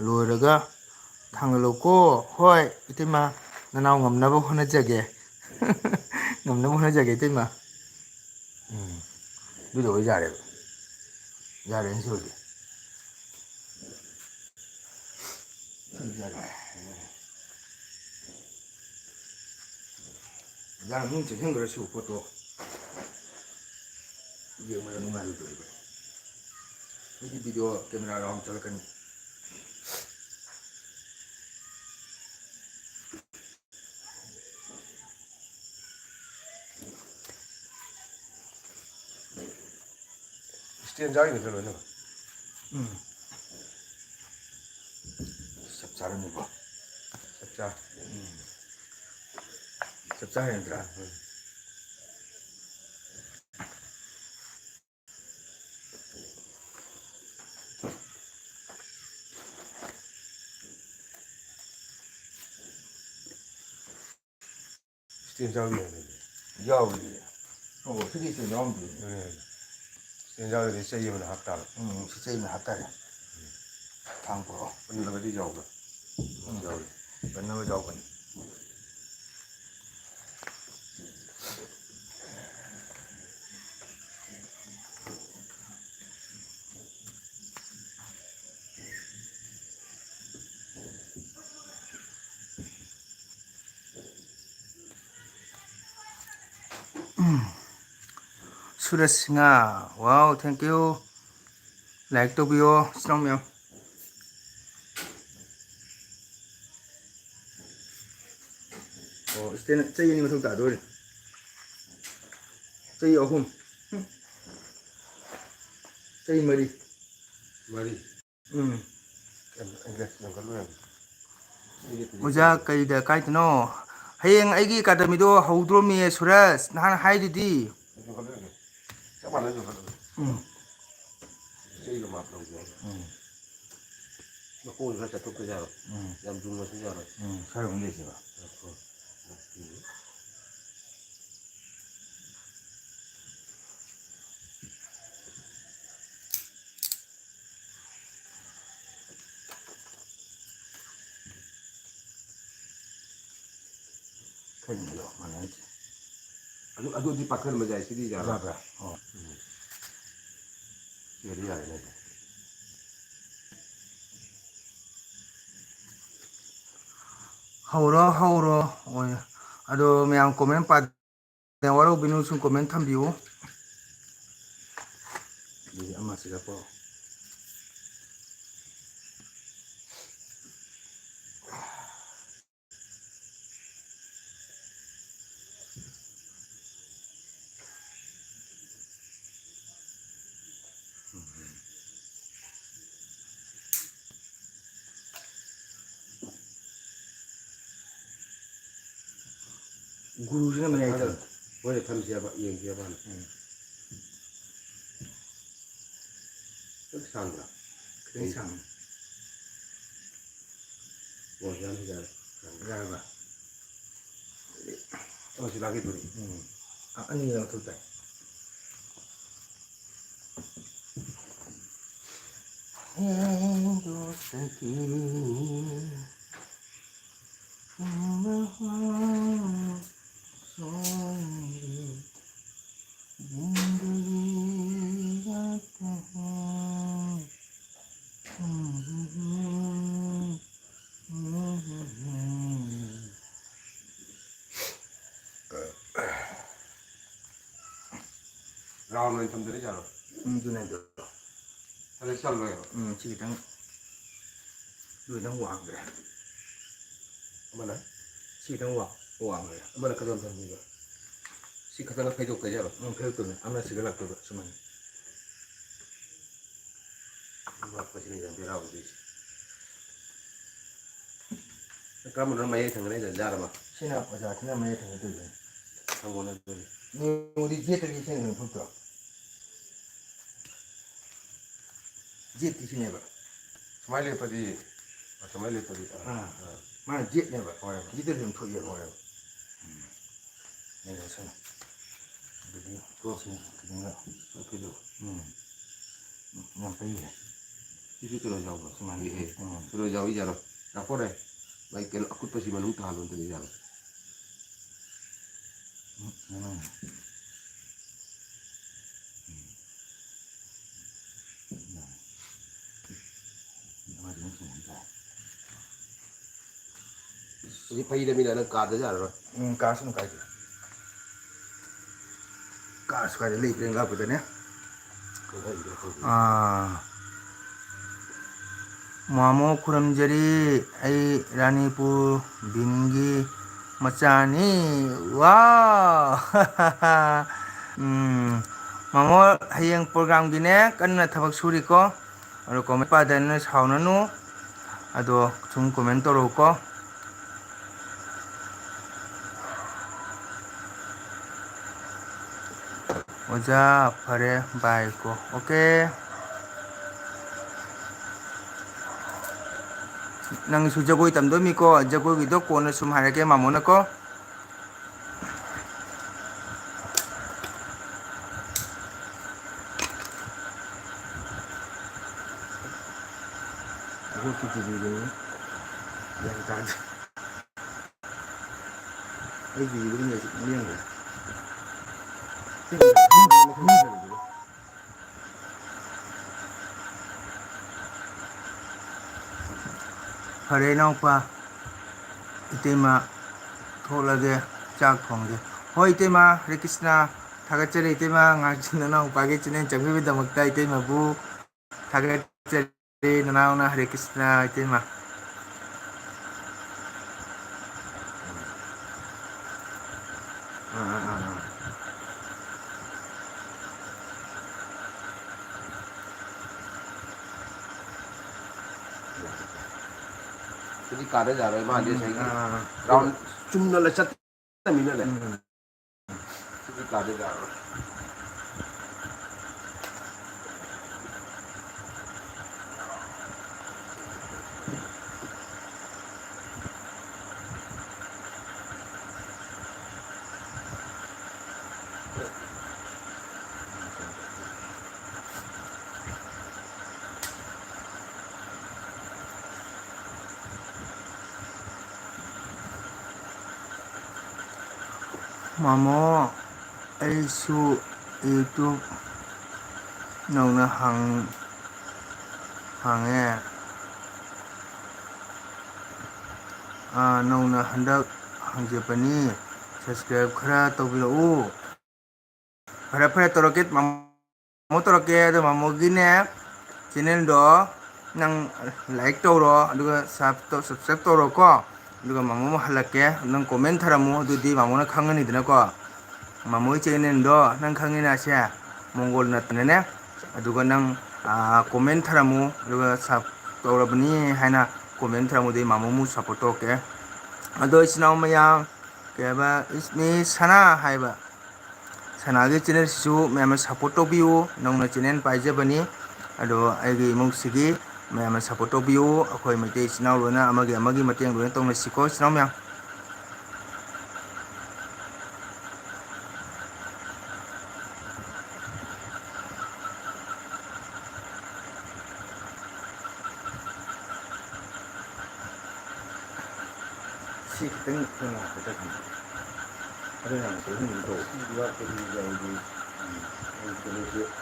ꯂꯣꯏꯔꯒ ꯊꯥꯡꯒꯠꯂꯛꯎꯀꯣ ꯍꯣꯏ ꯏꯇꯩꯃ ꯅꯅꯥꯎ ꯉꯝꯅꯕ ꯍꯣꯠꯅꯖꯒꯦ ꯉꯝꯅꯕ ꯍꯣꯠꯅꯖꯒꯦ ꯏꯇꯩꯃ ꯑꯗꯨꯗ ꯑꯣꯏ ꯌꯥꯔꯦꯕ ꯌꯥꯔꯦꯅ ꯁꯤ ꯑꯣꯏꯗꯤ ꯌꯥꯝ ꯃꯅꯨꯡ ꯆꯪꯁꯤꯟꯈ꯭ꯔꯁꯨ ꯄꯣꯠꯇꯣ ꯌꯦꯡꯕꯗ ꯅꯨꯡꯉꯥꯏꯔꯣꯏꯗꯣꯏꯕ ꯑꯩꯗꯤ ꯚꯤꯗꯤꯑꯣ ꯀꯦꯃꯦꯔꯥ ꯔꯥꯎꯟ ꯆꯠꯂꯛꯀꯅꯤ ꯏꯁꯇꯦꯟ ꯖꯥꯔꯤꯅꯠꯇ꯭ꯔ ꯂꯣꯏꯅꯃꯛ ꯆꯞ ꯆꯥꯔꯅꯤꯀꯣ ꯆꯞ ꯆꯥ ꯆꯞ ꯆꯥꯔꯦ ꯅꯠꯇ꯭ꯔꯥ ꯏꯁꯇꯦꯟ ꯖꯥꯔꯤ ꯌꯥꯎꯔꯤ ꯁꯤꯗꯤ ꯏꯁꯇꯦꯟ ꯌꯥꯎꯔꯝꯗꯦ ꯏꯁꯇꯦꯟ ꯖꯥꯔꯤꯗꯤ ꯆꯩ ꯑꯃꯅ ꯍꯥꯞꯇꯥꯕ ꯁꯤ ꯆꯩ ꯑꯃ ꯍꯥꯞꯇꯥꯔꯦ ꯊꯥꯡ ꯄꯣꯔꯛꯑꯣ ꯄꯟꯅꯕꯗꯤ ꯌꯥꯎꯕ꯭ꯔꯥ ꯌꯥꯎꯔꯤ ꯄꯟꯅꯕ ꯌꯥꯎꯕꯅꯤ ꯁꯨꯔꯖ ꯁꯤꯡꯍ ꯋꯥꯎ ꯊꯦꯡꯛ ꯌꯨ ꯂꯥꯏꯛ ꯇꯧꯕꯤꯌꯣ ꯏꯆꯤꯟ ꯏꯅꯥꯎ ꯃꯌꯥꯝ ꯑꯣ ꯏꯁꯇꯦꯟ ꯆꯍꯤ 2 ꯃꯊꯛ ꯇꯥꯗꯣꯔꯤ ꯆꯍꯤ 3 ꯆꯍꯤ 4 ꯃꯔꯤ ꯎꯝ ꯌꯥꯝꯈꯠꯂꯨ ꯑꯣꯖꯥ ꯀꯩꯗ ꯀꯥꯏꯗꯅꯣ ꯍꯌꯦꯡ ꯑꯩꯒꯤ ꯑꯦꯀꯥꯗꯃꯤꯗꯣ ꯍꯧꯗ꯭ꯔꯣꯃꯤꯌꯦ ꯁꯨꯔꯖ ꯅꯍꯥꯟ ꯍꯥꯏꯗꯨꯗꯤ ꯆꯞ ꯃꯥꯟꯅꯩ ꯎꯝ ꯆꯩꯒ ꯃꯥꯞ ꯂꯧꯒꯦ ꯃꯈꯣꯡ ꯈꯔ ꯆꯠꯊꯣꯛꯄ ꯌꯥꯔꯣꯏ ꯌꯥꯝ ꯆꯨꯝꯃꯁꯨ ꯌꯥꯔꯣꯏ ꯁꯔꯒꯨꯝ ꯂꯩꯁꯦꯕ ꯈꯟꯕꯤꯌꯣ ꯃꯥꯟꯅꯩꯁꯦ ꯑꯗꯨꯗꯤ ꯄꯥꯈꯟꯕ ꯌꯥꯏ ꯁꯤꯗꯤ ꯌꯥꯔꯣꯏ ꯌꯥꯕ꯭ꯔꯥ ꯑꯣ ꯁꯤꯗꯤ ꯌꯥꯔꯦꯅꯦ ꯍꯧꯔꯣ ꯍꯧꯔꯣ ꯍꯣꯏ ꯑꯗꯣ ꯃꯌꯥꯝ ꯀꯣꯃꯦꯟ ꯋꯥꯔꯧꯕꯤꯅꯨ ꯁꯨꯝ ꯀꯣꯃꯦꯟ ꯊꯝꯕꯤꯌꯨ ꯑꯗꯨꯗꯤ ꯑꯃꯁꯤꯒ ꯄꯣ ꯒꯨꯔꯨꯁꯤꯅ ꯃꯌꯥꯏ ꯊꯝ ꯍꯣꯏ ꯊꯝꯁꯦꯕ ꯌꯦꯡꯁꯦꯕ ꯁꯥꯡꯕ꯭ꯔꯥ ꯈꯤꯇꯪ ꯁꯥꯡꯉꯤ ꯑꯣ ꯌꯥꯔꯦ ꯌꯥꯔꯦ ꯌꯥꯔꯕ ꯁꯤ ꯂꯥꯛꯈꯤꯗꯣꯔꯤ ꯑꯅꯤ ꯂꯧꯊꯣꯛ ꯇꯥꯏ ꯔꯥꯎꯟ ꯑꯣꯏꯅ ꯊꯝꯗꯔꯤ ꯌꯥꯔꯣꯏ ꯑꯗꯨꯅꯦ ꯑꯗꯨ ꯑꯗꯩ ꯆꯜꯂꯣꯏꯕ ꯁꯤ ꯈꯤꯇꯪ ꯈꯤꯇꯪ ꯋꯥꯡꯈ꯭ꯔꯦ ꯑꯃꯅ ꯁꯤ ꯈꯤꯇꯪ ꯋꯥꯡꯈ꯭ꯔꯦ ꯑꯃꯅ ꯀꯗꯣꯝ ꯊꯝꯃꯤꯕ ꯁꯤ ꯈꯛꯇꯪ ꯐꯩꯗꯣꯛꯇ ꯌꯥꯔꯣꯏ ꯐꯦꯔꯛꯇꯣꯏꯅꯦ ꯑꯃꯅ ꯁꯤꯒ ꯂꯥꯛꯇꯣꯏꯕ ꯁꯨꯃꯥꯏꯅ ꯂꯥꯛꯄꯁꯤꯅ ꯌꯥꯝ ꯕꯦꯔꯥ ꯑꯣꯏꯗꯣꯏꯁꯤ ꯀꯔꯝꯕꯅ ꯃꯌꯥꯏ ꯊꯪꯒꯅꯤ ꯌꯥꯔꯕ ꯁꯤꯅ ꯑꯣꯖꯥꯁꯤꯅ ꯃꯌꯥꯏ ꯊꯪꯒꯗꯣꯏꯕꯅꯤ ꯊꯪꯒꯣꯅ ꯑꯗꯨꯅꯤ ꯅꯣꯡꯃꯗꯤ ꯖꯦꯠꯇꯒꯤ ꯁꯦꯡꯅ ꯊꯣꯛꯇ꯭ꯔꯣ ꯖꯦꯠꯇꯤ ꯁꯤꯅꯦꯕ ꯁꯨꯃꯥꯏꯅ ꯂꯦꯞꯄꯗꯤ ꯁꯨꯃꯥꯏꯅ ꯂꯦꯞꯄꯗꯤ ꯃꯥꯅ ꯖꯦꯠꯅꯦꯕ ꯍꯣꯏ ꯖꯦꯠꯇꯗꯤ ꯑꯗꯨꯝ ꯊꯣꯛꯑꯦꯕ ꯍꯣꯏ ꯌꯦꯡꯉꯁꯅꯨ ꯑꯗꯨꯗꯤ ꯇꯣꯞꯁꯤ ꯈꯤꯇꯪꯒ ꯀꯩꯅꯣ ꯌꯥꯝ ꯐꯩꯌꯦ ꯁꯤꯁꯨ ꯀꯩꯅꯣ ꯌꯥꯎꯕ ꯁꯨꯃꯥꯏꯅ ꯀꯩꯅꯣ ꯌꯥꯎꯏ ꯌꯥꯔꯣꯏ ꯉꯥꯛꯈꯣꯔꯦ ꯃꯥꯏ ꯀꯩꯅꯣ ꯑꯀꯨꯠꯄꯁꯤ ꯃꯅꯨꯡ ꯇꯥꯍꯜꯂꯣꯗꯅꯤ ꯌꯥꯔꯣꯏ ꯁꯤ ꯐꯩꯗꯃꯤꯅ ꯅꯪ ꯀꯥꯗ ꯌꯥꯔꯔꯣꯏ ꯀꯥꯁꯅꯨ ꯀꯥꯏꯗꯦ ꯀꯥꯁꯨ ꯀꯥꯏꯗ ꯂꯩꯇ꯭ꯔꯦ ꯂꯥꯛꯄꯗꯅꯦ ꯃꯥꯃꯣ ꯈꯨꯔꯨꯝꯖꯔꯤ ꯑꯩ ꯔꯥꯅꯤꯄꯨꯔ ꯚꯤꯝꯒꯤ ꯃꯆꯥꯅꯤ ꯋꯥ ꯃꯥꯃꯣ ꯍꯌꯦꯡ ꯄ꯭ꯔꯣꯒ꯭ꯔꯥꯝꯒꯤꯅꯦ ꯀꯟꯅ ꯊꯕꯛ ꯁꯨꯔꯤꯀꯣ ꯑꯗꯣ ꯀꯣꯃꯦꯟ ꯄꯥꯗꯅ ꯁꯥꯎꯅꯅꯨ ꯑꯗꯣ ꯁꯨꯝ ꯀꯣꯃꯦꯟ ꯇꯧꯔꯛꯎꯀꯣ ꯑꯣꯖꯥ ꯐꯔꯦ ꯕꯥꯏ ꯀꯣ ꯑꯣꯀꯦ ꯅꯪꯁꯨ ꯖꯒꯣꯏ ꯇꯝꯗꯣꯏꯃꯤꯀꯣ ꯖꯒꯣꯏꯒꯤꯗꯣ ꯀꯣꯟꯅ ꯁꯨꯝ ꯍꯥꯏꯔꯛꯀꯦ ꯃꯥꯃꯣꯅꯀꯣ 그것도 주지니 양 다지 아이고 이거는 미안해 Hare Naupa Itima Tholage Chak Thongge Hoi Itima Hare Krishna Thagachare Itima Ngakchina Naupa Ge Chinen Chakbi Damakta Itima Bu Thagachare Nanauna Hare Krishna Itima Jadi kada जा रहा है मान लिया सही राउंड चुम्बन लचत तमीने ले jadi kada जा रहा है Mamo Aisu YouTube Nauna Hange Nauna Handak Hangjapani Subscribe Khara Tobilo Para Torokit Mamo Toroke the Mamogine Channel do Nang like Toro Aduga subscribe Toroko Aduga Mamo Halake Nang comment Haramu Dudi Mamona Kangan Idnako Mamoy channel do Nang Kangina Sha Mongol Natane Aduga Nang comment Haramu Aduga Sub Torabani Hana comment Haramu de Mamomu support okay Ado is now Maya Kaba is me Sana Haiba Sanagi channel su Mama support of you Nong channel Pajabani Ado Agi Mungsigi Mama support of you Akoi Mate now Luna Amagi Matiang Luna Tong Siko Snowman Si Ting Ada yang tu ni tu. Dua tu jadi.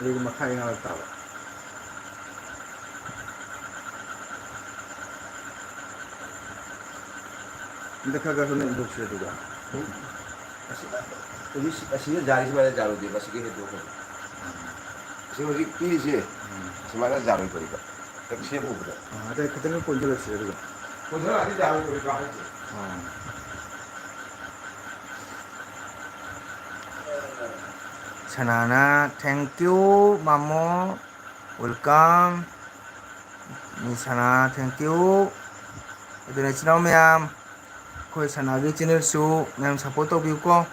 Ini makai yang tahu. Ini kagak kena induk sudah juga. Aslinya jari sebenarnya jaru dia masih gini tuh. Sebenarnya kiri sih. Sebenarnya jaru itu juga. Tapi sih bukan. Ada ketemu pun jelas juga. Pun ada jaru itu juga. Sanana, thank you, Mamo, welcome. Sana, thank you. Itu na channel ma'am. Koi sanagi channel su, ma'am support of you ko.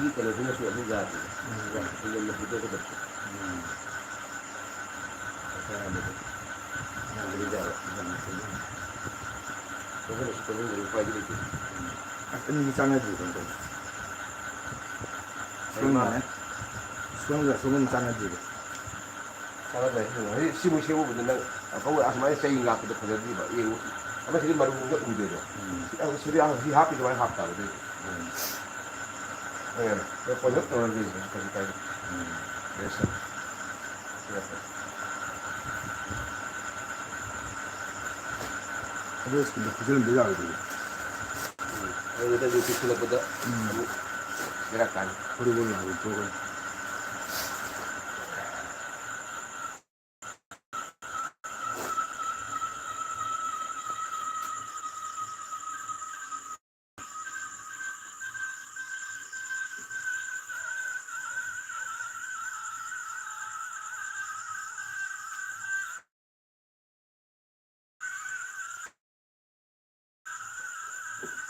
Ini kalau punya sudah juga. Ini lebih itu betul. Saya ambil. Nah, beli jarak. Tapi kalau sudah beli apa aja itu. Ini di sana juga kan. Sungai sana juga. Sangat baik. Ini simu benar. Kau asmanya saya ingat kita kerja di Pak. Iya. Apa sih baru enggak udah deh. Aku sudah si happy cuma hafta gitu. Ya, pojok tuh lagi kasih kayak. Biasa. Biasa. Terus kita jalan beda gitu. Kalau kita di situ pada gerakan. Perlu lagi tuh.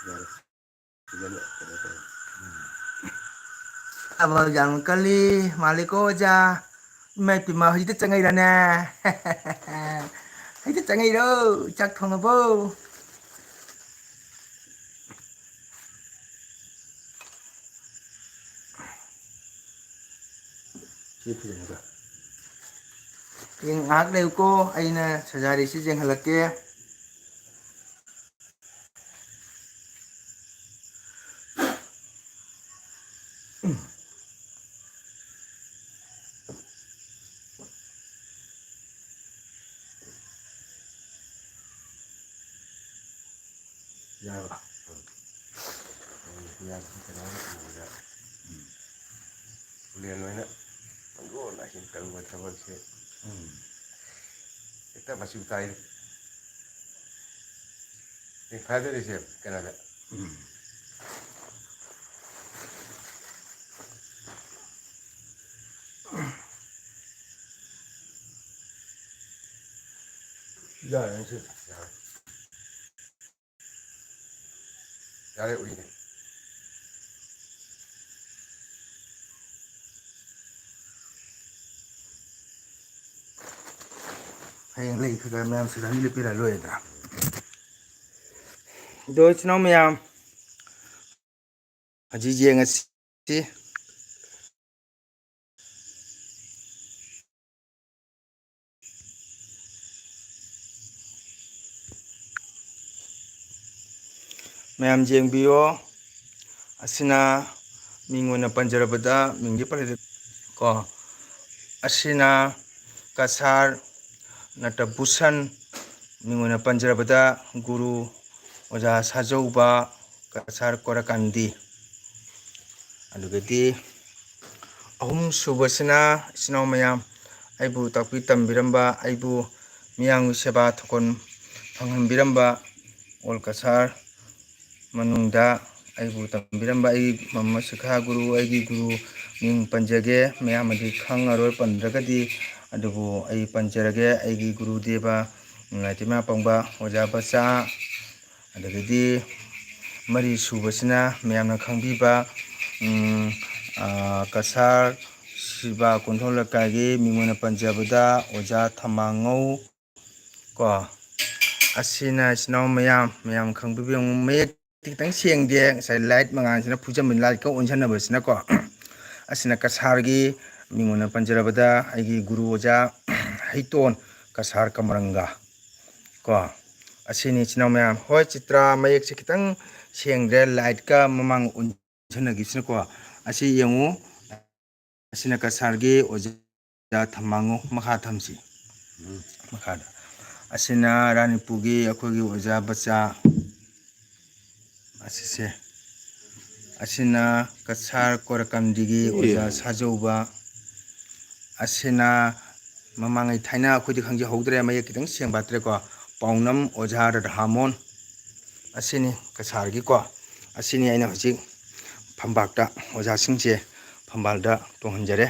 ꯌꯥꯔꯦ ꯐꯖꯅ ꯀꯩꯅꯣ ꯇꯧꯔꯦ Abang jangan kali maliko aja. Mai pima hita cengai rana. Hita cengai ro, cak thong bo. ꯁꯤ ꯐꯖꯅꯒ Yang ngak leu ko aina sajari si jeng halake. ꯌꯥꯔꯕ ꯌꯥꯔꯦ ꯀꯩꯅꯣ ꯎꯕꯗ ꯄꯨꯂꯦꯟ ꯑꯣꯏꯅ ꯄꯪꯒꯣꯟ ꯑꯁꯤ ꯇꯧꯕ ꯊꯕꯛꯁꯦ ꯍꯦꯛꯇ ꯃꯆꯨ ꯇꯥꯏ ꯐꯥꯗꯔꯤꯁꯦ ꯀꯩꯅꯣꯗ Jangan sih. ꯌꯥꯔꯦ ꯌꯥꯔꯦ ꯎꯏꯅꯦ Hayang lei khaga mayam sidani lepira loeda. Do chino mayam. Haji jeng asi. Mayam jeng biyo. Asina mingona panjarabada minggi pare ko. Asina kasar nata busan mingona panjarabada guru oja sajauba kasar korakandi. Adugadi ahum subasina isinaw mayam aibu takpi tambiramba aibu miyang seba thokon panghambiramba ol kasar manungda aibu tambiramba ai mama sikha guru aigi guru ming panjage mayam adi khangaroi pandragadi adubu ai panjarage aigi guru deva ngaitima pangba oja bacha adagadi mari subasina mayamna khangbiba kasar siba konthol kagi mingona panjabada oja thamangau ko asina isnaw mayam khangbibi mayek tikitang sengde sai light mangan sina pujamin light ka onsanabasina ko asina kasargi mingona panjarabada aigi guru oja heiton kasar kamaranga ko asini isnaw mayam hoi chitra mayek se kitang sengde light ka mamang onsanagi ko asi yengu asina kasargi oja thamangu makha thamsi makhada asina ranipugi akhogi oja bacha asise asina kasar korakandigi oja sajauba asina mamangai thaina akhodi khangji hogdre mayek kitang sengbatre ko paunam oja radhamon asini kasargi ko asini aina hojik phambakta oja singje phambalda tonghanjare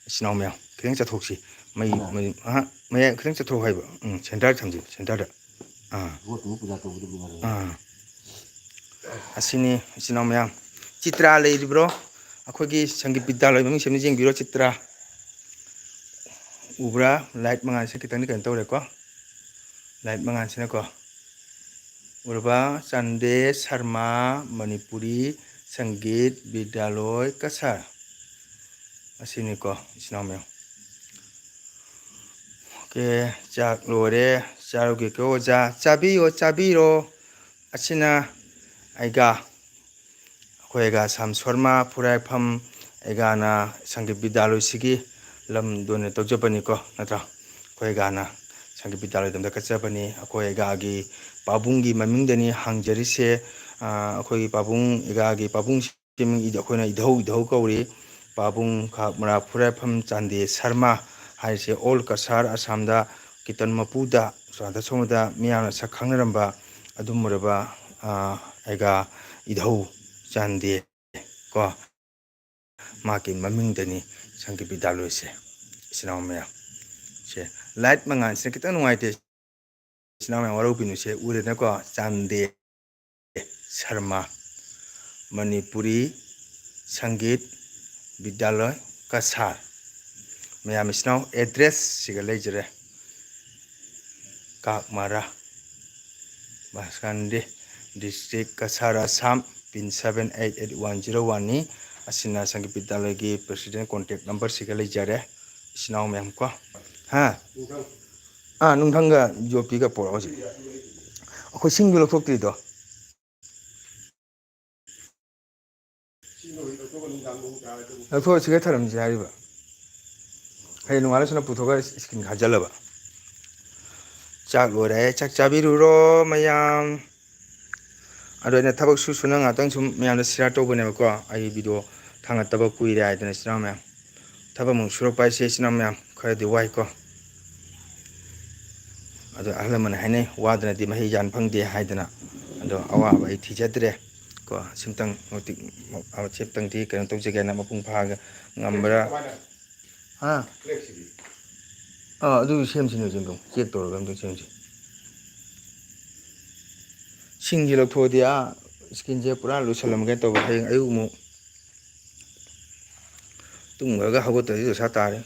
isinaw mayam kitang chathoksi mai kitang chathok haiba center thamji center da asini isinaw mayam chitra leiribro akhogi sangeet bidyaloy maming semni jengbiro chitra ubra light mangan se kitang ni kan tawre ko light mangan sina ko urba chande sharma manipuri sangeet bidyaloy kasar asini ko isinaw mayam ke chak lore charuge ko oja chabiro asina aiga akhoi sam sharma phuraifam aiga na sangeet bidyaloy sigi lam done tawjabani ko natra akhoi na sangeet bidyaloy damda kachabani akhoi gi pabungi mamingdani hangjarise akhoi pabung gi pabung siming ida akhoi na idhau kauri pabung khakmara phuraifam chande sharma haise all kasar asamda kitan mapuda sanda somada miyana sakhangnaramba adumuraba aiga idhau chande ko maki mamingdani sangeet bidyaloy se isinaw mayam se light mangan se kitang nuaite isinaw mayam warau pinu se urena ko chande Sharma Manipuri Sangeet Vidyaloy Kasar ma'am इसनाव address सिगा लेजरे काकमारा बासकांदे district Cachar Assam pin 788101 नि असिना संगीत विद्यालय की president contact number सिगा लेजरे इसनाव मैम को हाँ नुंथंगा जोपी का पोरा होजी अखोय सिंगल लौथोक्ट्रिदो लौथो सिगा थरमजे हारिबा hay nungalesuna putoga skin khajalaba chak lore chak chabiru mayam adoina thabak su suna ngatang sum mayam da sira to bone ko ai video thanga tabak kuire ai dana sina mayam thabak mung surok pai se sina mayam khara di wai ko ado ahlamana haine wadana di mahi jan phangde haidana ado awa bai thijadre ko simtang notik awa cheptang ti kan tok jega na mapung phaga ngambara हाँ अदु सेमसिनो जों check तौरगा दं सेमसि सिंगि लौथोदिया skin जे पुरा लुसलमगे तो हाय आयु मु तुंगगा हगोतदि दसा तारे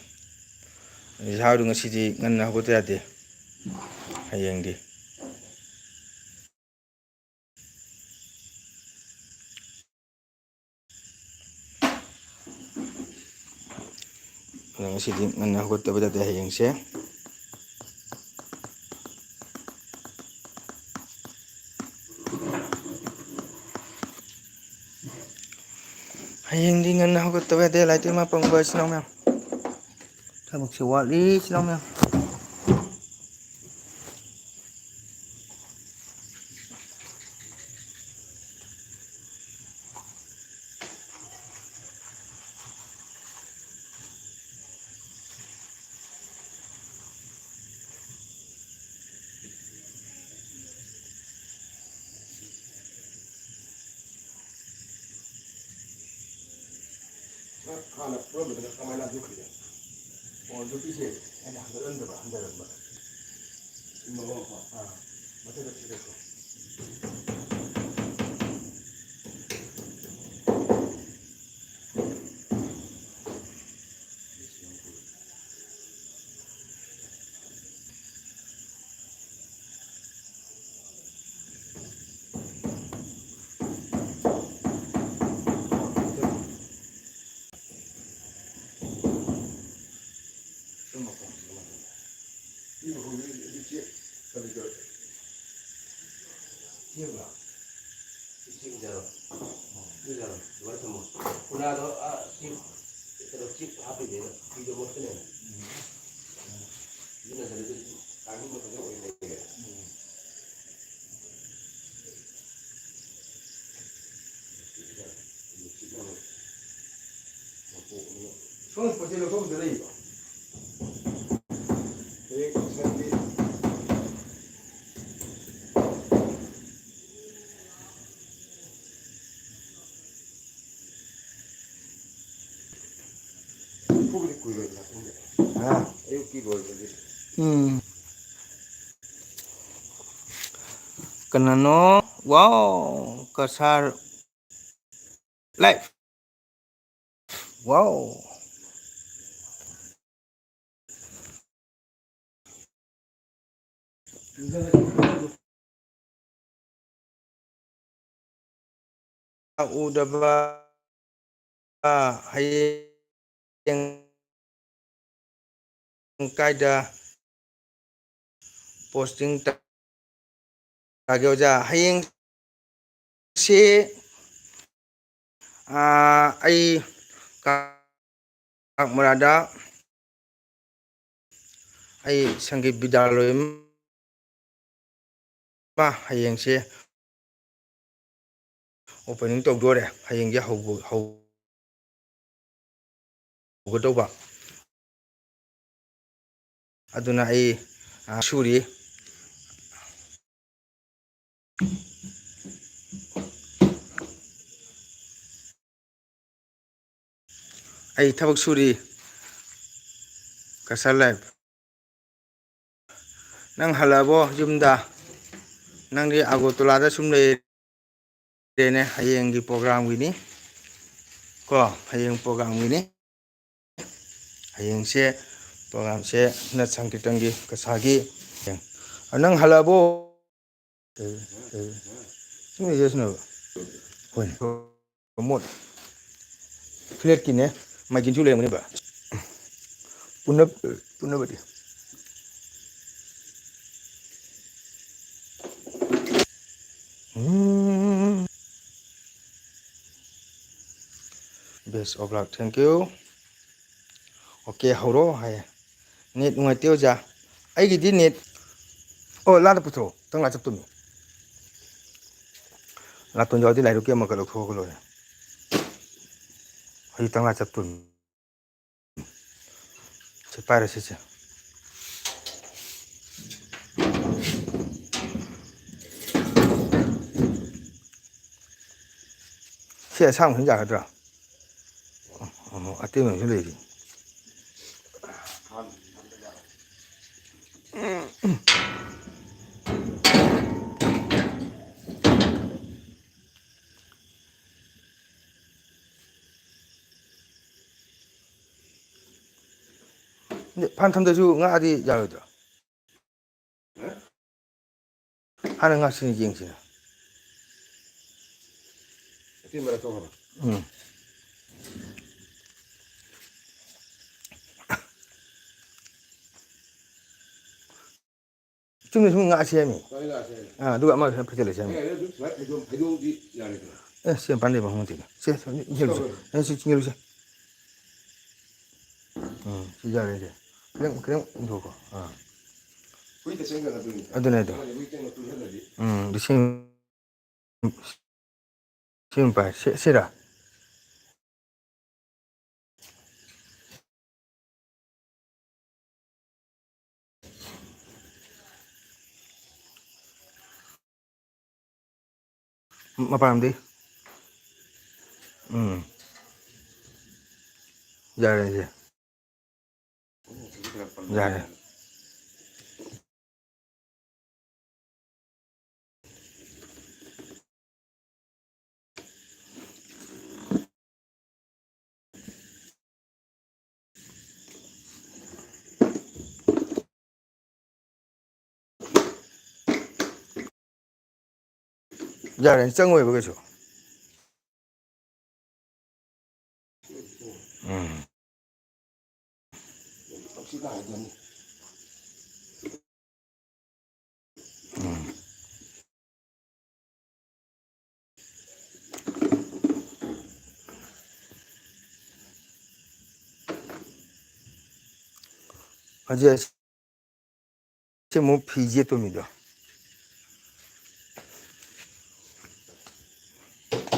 जादु ngसिदि ngन्ना हगोत यादे हायंदि ngसिदि ngन्ना हगोतबा यादे हायंसे hayang di ngana ko tawe de lai te ma pang ba sinaw ma'am thabak se wali sinaw ma'am खाना पूरा बदला कमाना दुखी है और जो पीछे है ना अंदर मगो हाँ मतलब अच्छी देखो 손 보세요. 좀 들어 이거. 포기 구이가 있는데. 아, 이거 끼고 이제. Kanano, wow, kasar live. Wow. Udah ba hayang kaida posting tageoja hayang si ai Kakmarada ai sanggit bidaloy ma hayang si opening tog dore hayang ja haugodoba aduna ai suri ai thabak suri kasar live nang halabo jumda nang di Agotolada sum lay 네 하이엔기 프로그램이니 거 하이엔 프로그램이니 하이엔세 프로그램세 나 상기తం기 가사기 능 할라보 지금 예스노 ሆይ ሞት 플랫 기네 마긴 줄래 뭐니 봐 पुनः बड़ी best of luck thank you okay horo hay net ngai tiêu ja ai gi di net o la da putro tang la chap tu mi la ton jo di lai ru ke ma ka lo tho ko lo hai tang la chap tu mi che pa ra se che现在唱很假个这啊对面是累的판탐대주 nga디 야르다 하는 것이 징징 팀을 또 하나. 좀 좀 nga시미 저희가 아세요. 아 누가 아마 패절을 셈 예, 좀 배동이 야래. 예 시험 반대 방송 되게 세 이제 예 지금 이제 시작해 이제 그냥 누구 우리 때 생각나더니. 어떤애도 우리 때는 또 했는데. 시험 봐 세라 apa nanti jalan aja jalan jalan 짱구해 보겠죠 시가 아니잖니. 어제 뭐 피지에 또입니다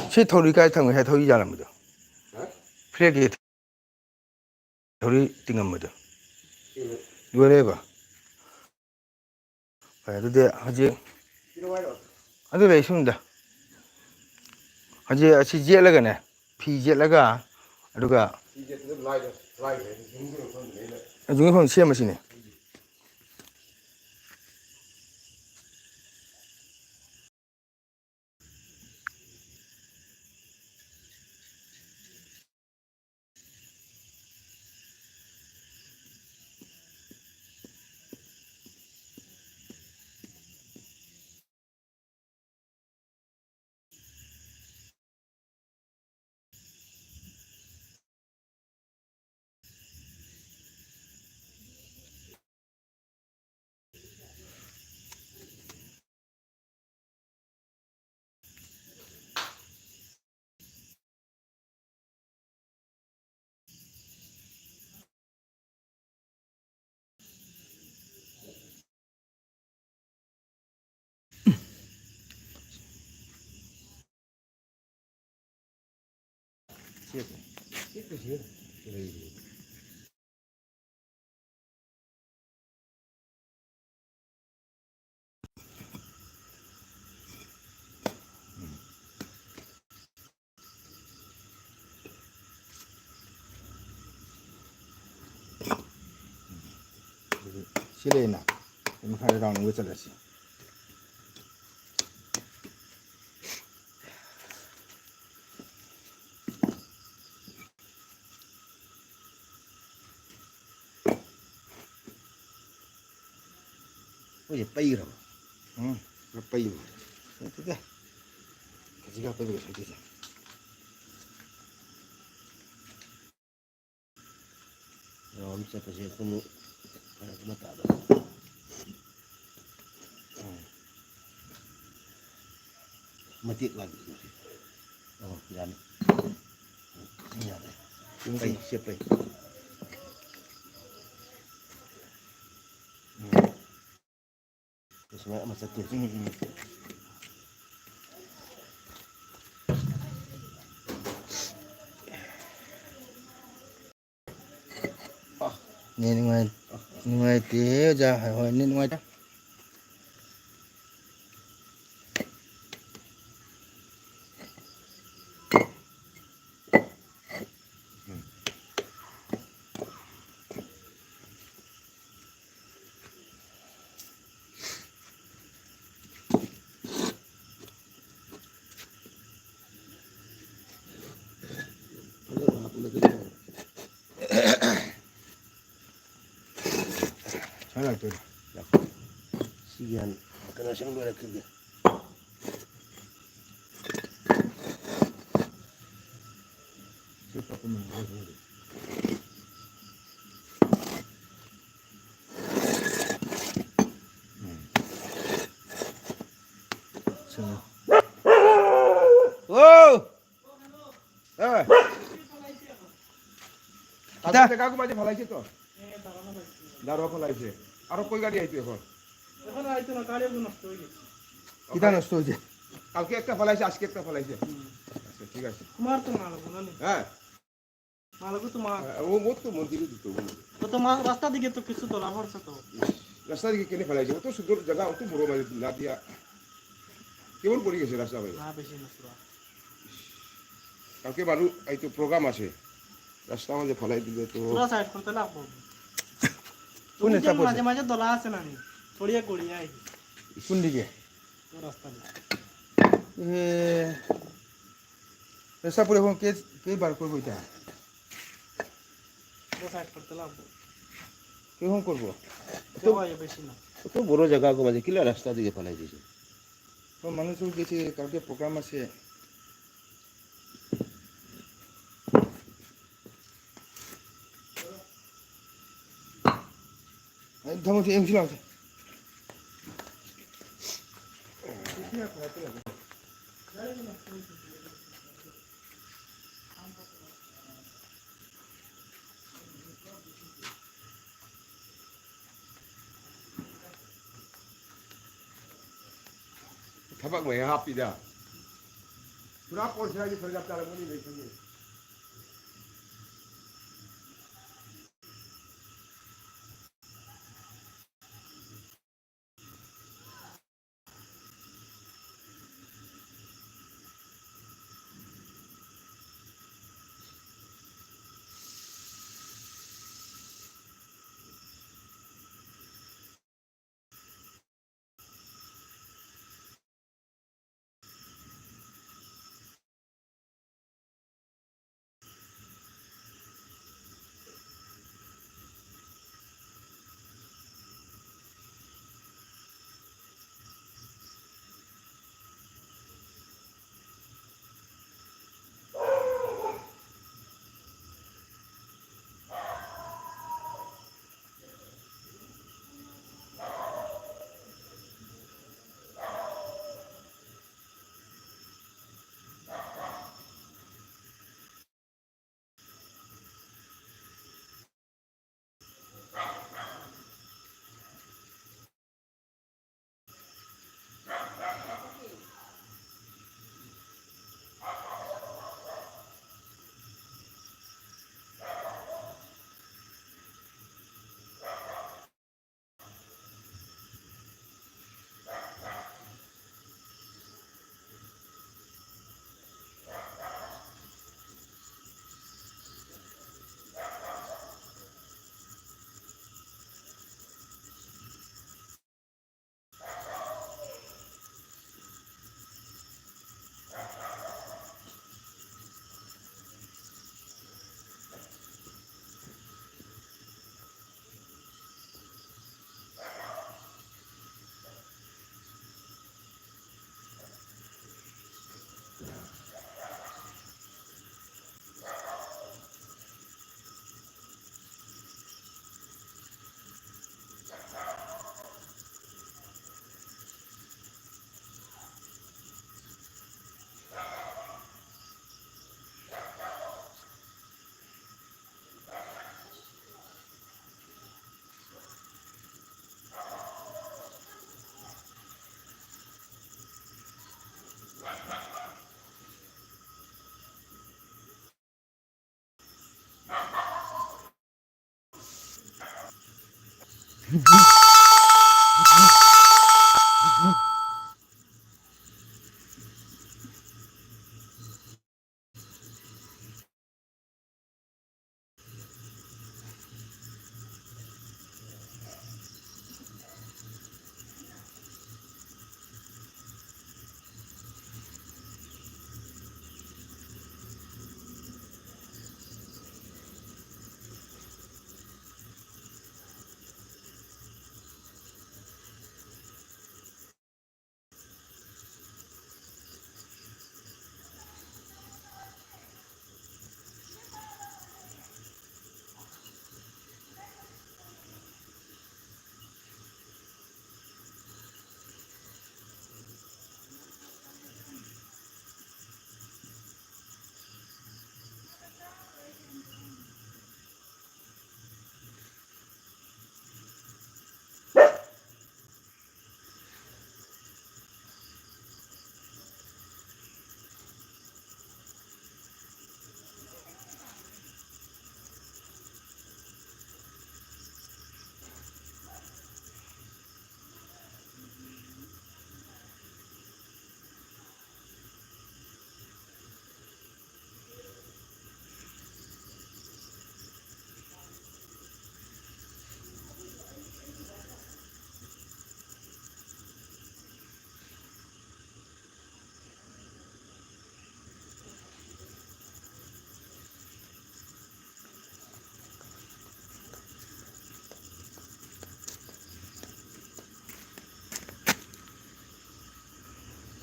시토리 같은 거 해도 이잖아요 플래기 토리 띵합니다 이거 해봐 근데 아직 아주 레이십니다 아직 시제라가네 피제라가 아루가 이제 또 라이드 중국으로 선네. 중국은 시험하시네 실내나 이만하게 나오는 거 잘랐지 어제 빠이라고. 응. 빠이 말이야. 어때? 가지가 빠이가 잘 되지. 엄청 빠지. 그럼 하나 따다. Mati lagi. Oh, jangan. Ini ada. Siapa? Siapa? Semua masak tu. Nè ngoài ngoài tí giờ hỏi hỏi nên ngoài đó. Sao lại tôi? Sian. Kena sang dua lagi. Siapa pun mengganggu. Sini. Oh. kita কাকু বাজে ফলাইছে তো দারোয়া ফলাইছে আর কই গাড়ি আইতো এখন এখন আইতো না গাড়ি নষ্ট হয়ে গেছে কিটা নষ্ট হয়েছে? কালকে একটা ফলাইছে আজকে একটা ফলাইছে আচ্ছা ঠিক আছে তোমার তো মাল না হ্যাঁ মালগো তোমার ও মোট তো মন্দিরে দিত তো তোমার রাস্তা দিকে তো কিছু তোলা পড়ছে তো রাস্তা দিকে কেনে ফেলাইছে অত সুন্দর জায়গা অত বড় মানে না দিয়া কেমন পড়ে গেছে রাস্তা ভাই না বেশি না পুরা কালকে বালু এই তো প্রোগ্রাম আছে রাস্তা মাঝে ফেলাই দিলে তো পুরা সাইড করতে লাগবো কোন তুমি রাস্তা যে পড়ছে? মাঝে মাঝে দলা আছে না নি ছড়িয়ে গড়িয়ে আই কোন দিকে? তো রাস্তা নেই এ রাস্তা পড়ে এখন কে বার করবো এটা? পুরা সাইড করতে লাগবো কেমন করবো? কেউ আয় বেশি না অত বড় জায়গা গো মাঝে কিলা রাস্তা দিকে ফেলাই দিয়েছে তো মানুষও গেছে কালকে প্রোগ্রাম আছে। ধমো এম ছিল Tabak mo happy dah. Pura por sila di pergi apa lagi ni?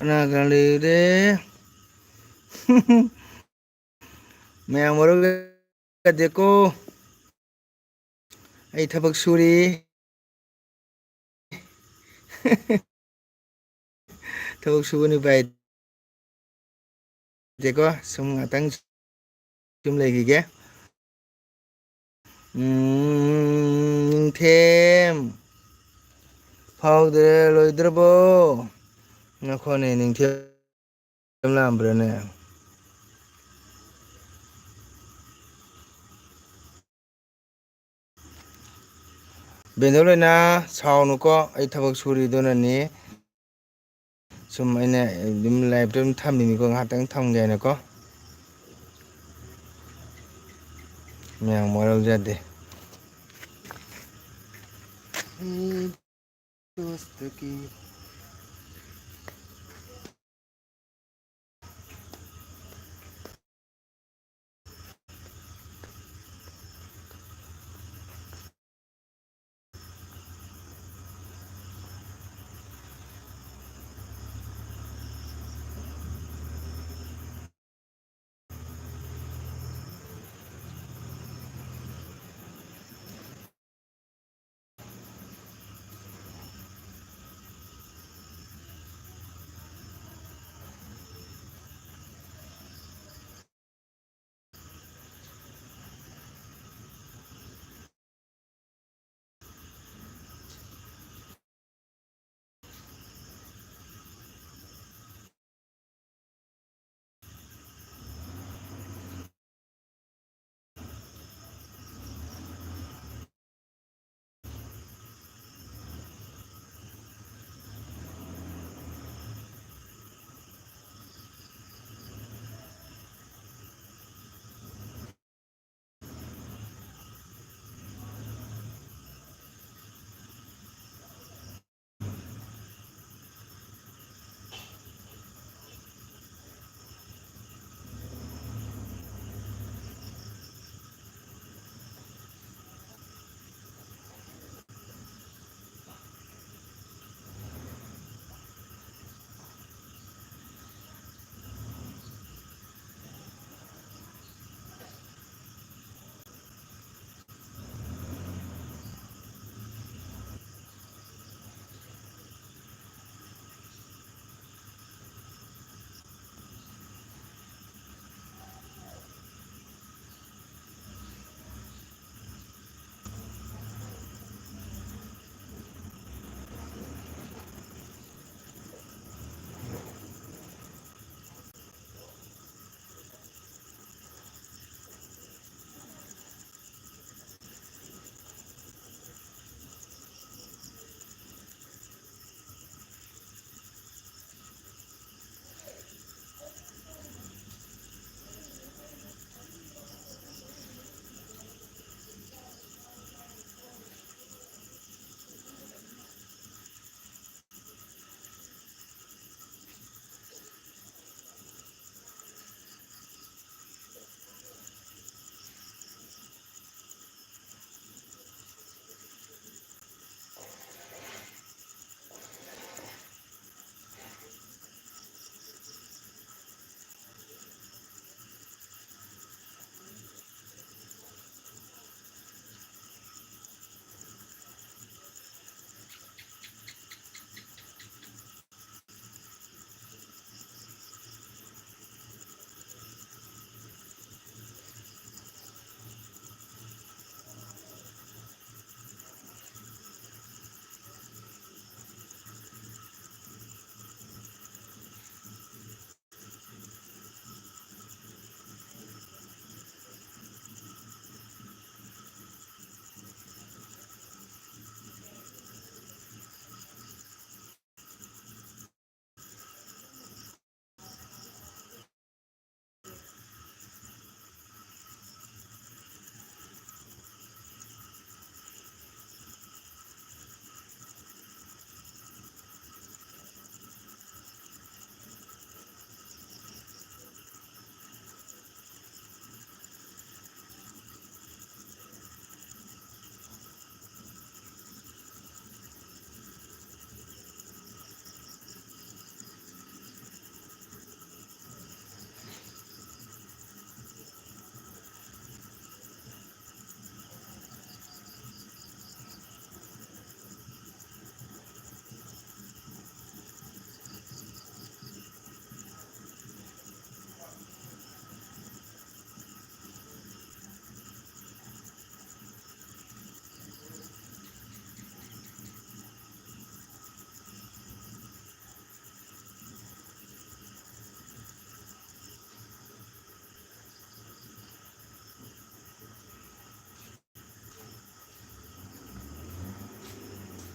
Anak lire. Mayang moruga deko. Ay tabak suri. Tabak subuni bay deko. Sum ngatang sum lagi ke. Tem. Powder loidrabo. Nakone ning tem lambrane. Bendolena saunuko ay tabak suri donani. Sum ina dim live dum thamni ko ngatang thamge ko. Mayang moral jade. दोस्त की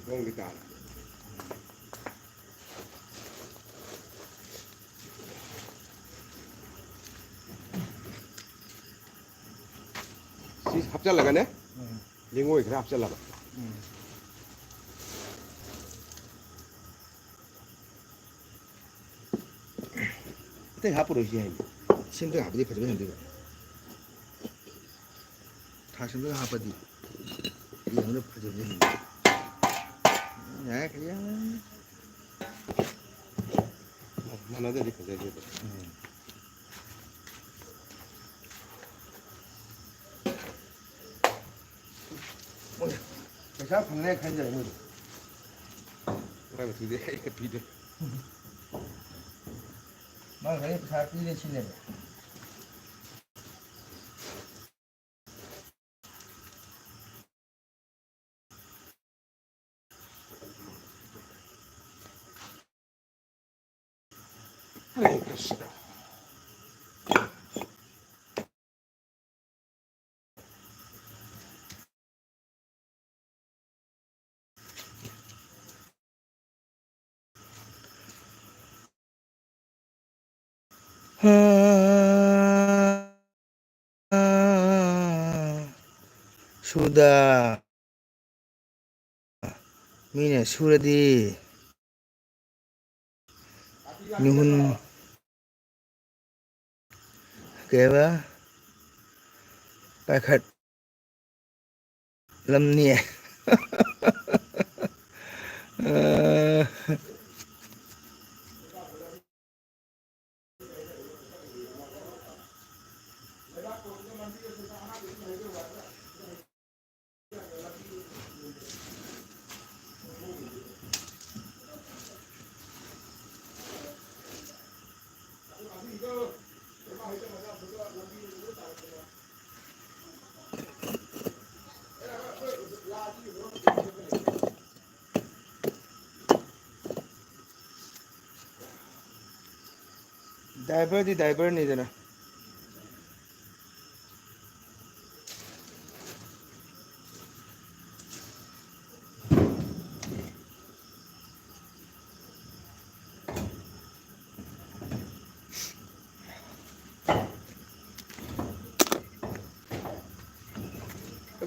ꯅꯣꯡꯒꯤ ꯇꯥꯔꯦ ꯁꯤ ꯍꯥꯞꯆꯜꯂꯒꯅꯦ ꯌꯦꯡꯉꯣꯏ ꯈꯔ ꯍꯥꯞꯆꯜꯂꯕ ꯑꯇꯩ ꯍꯥꯞꯄꯔꯣꯏꯁꯤ ꯍꯥꯏꯅꯤ ꯁꯤꯝꯇꯪ ꯍꯥꯞꯄꯗꯤ ꯐꯖꯕ ꯍꯦꯟꯗꯣꯏꯕ ꯊꯥꯛꯁꯤꯝꯇꯪ ꯍꯥꯞꯄꯗꯤ ꯌꯦꯡꯕꯗ ꯐꯖꯕ ꯍꯦꯟꯗꯣꯏꯕ ꯌꯥꯔꯦ ꯈꯔ ꯃꯥꯟꯅꯗꯗꯤ ꯐꯖꯗꯦꯕ पैसा फंगने खन जाए मुझे मैं बता दे एक पीटे मैं भाई पैसा पीने छिने हरे Krishna Sudah Mine suradi Nuhun Keva Pakat Lamni Diver di diver ni jana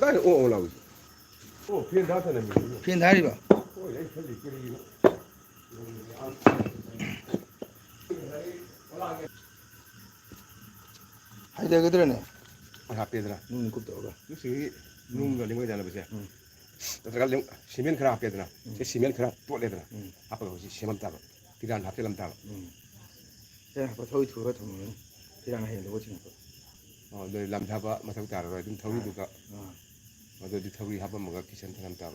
Cái ô là gì? Ô phiên đá thế này mình. Phiên đá đi bảo. Ôi đấy thế gì cái gì nữa. Hay đây cái này. Hapedra. Nung cúp tổ rồi. Lúc xí nung rồi đi mới ra là bây giờ. Tất cả những cement khá hapedra. Cái cement khá tốt lên rồi. Hap rồi cement tao. Thì đang hap làm tao. Thế có thôi thua cái thằng mình. Thì đang hiện được cái chuyện đó. Rồi làm tháp á mà thấu tao rồi cũng thấu được cả. Rồi đi thấu đi hap mà cái kitchen làm tao.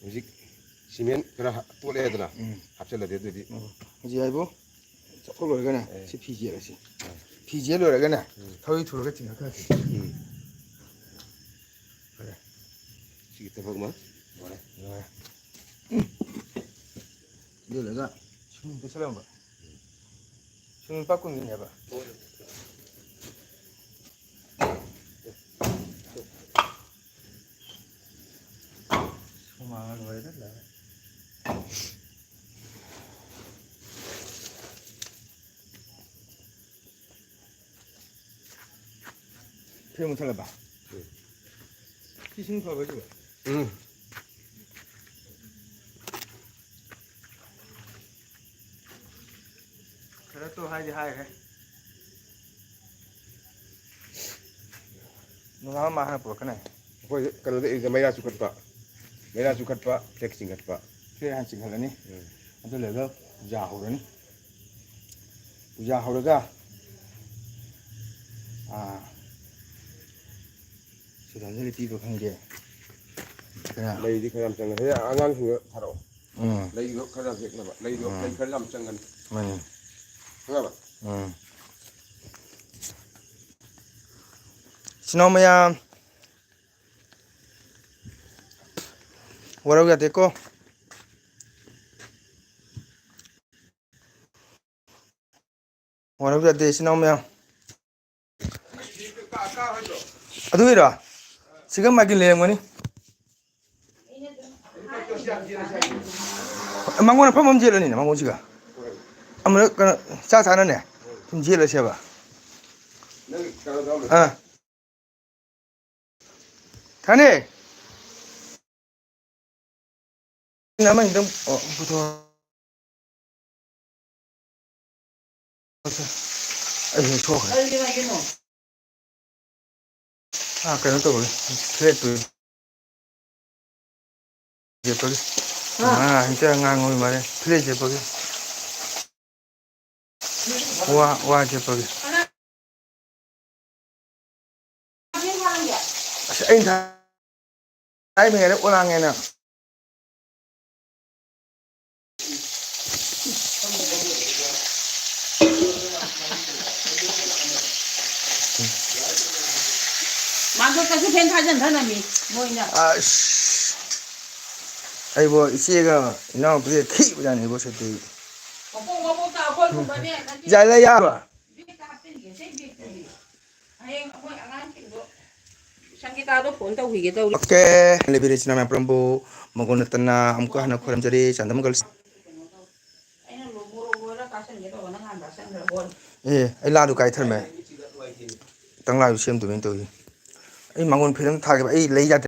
Music cement khá tốt lên rồi. Hap sẽ là để đi. Gì ai bố? Chắc có rồi cái này. Sẽ phi gì rồi. 피지에 노래가네. 더위 들어가 지나가. 그래. 지금 보고만. 그래. 이거 내가 춤도 설명 봐. 춤 바꾸는 게 봐. 소망을 넣어야 된다. 못 살아봐. 피싱 봐가지고. 응. 그래 또 하지 하래. 누가 마 하나 볼까네. 거기 그런데 이제 매야 죽었다. 텍싱 갔다. 그래 한 씩 하려니. 아들 내가 부자 하오려니. 부자 하오려가. 시간을 뒤로 간 게. 그냥. 레이디 그냥 장난. 해 안강 그 바로. 레이디도 그냥 됐나 봐. 레이디도 그냥 장난. 많이. 그래 봐. 신호모야. 뭐라고 해야 될까? 뭐라고 해야 돼, 신호모야. 아두이라 지금 막긴 내용이니? 망고는 펌 엄지를 망고지가. 아무나 그 자 자는네. 좀 지를 셔봐. 아. 자네. 나만 이동 부터. 아이고 좋아. 빨리 가게 너. 아 그래 또 그래 또 이제 거기. 아 진짜 ngang 말이야. 그래 이제 거기. 와 이제 거기. anh thấy mình nó uống nghe nè 마저 가서 벤 타전 사람이 뭐이냐? à ai bo ichiga nó bây khi bây giờ này bo sẽ đi 뭐뭐다 거기 보면 giải lấy ya ba 상기다도 본다 위게다 우리 oke lebih dari nama perambu menggunakan amku anak kurang jadi cantum gal 아이는 로보로보라 가서 얘가 원하는 한 바상 걸 eh ai la du kai thar me tang la yu xiêm tu men tu ai mangun phiram tha ke ai lấy ra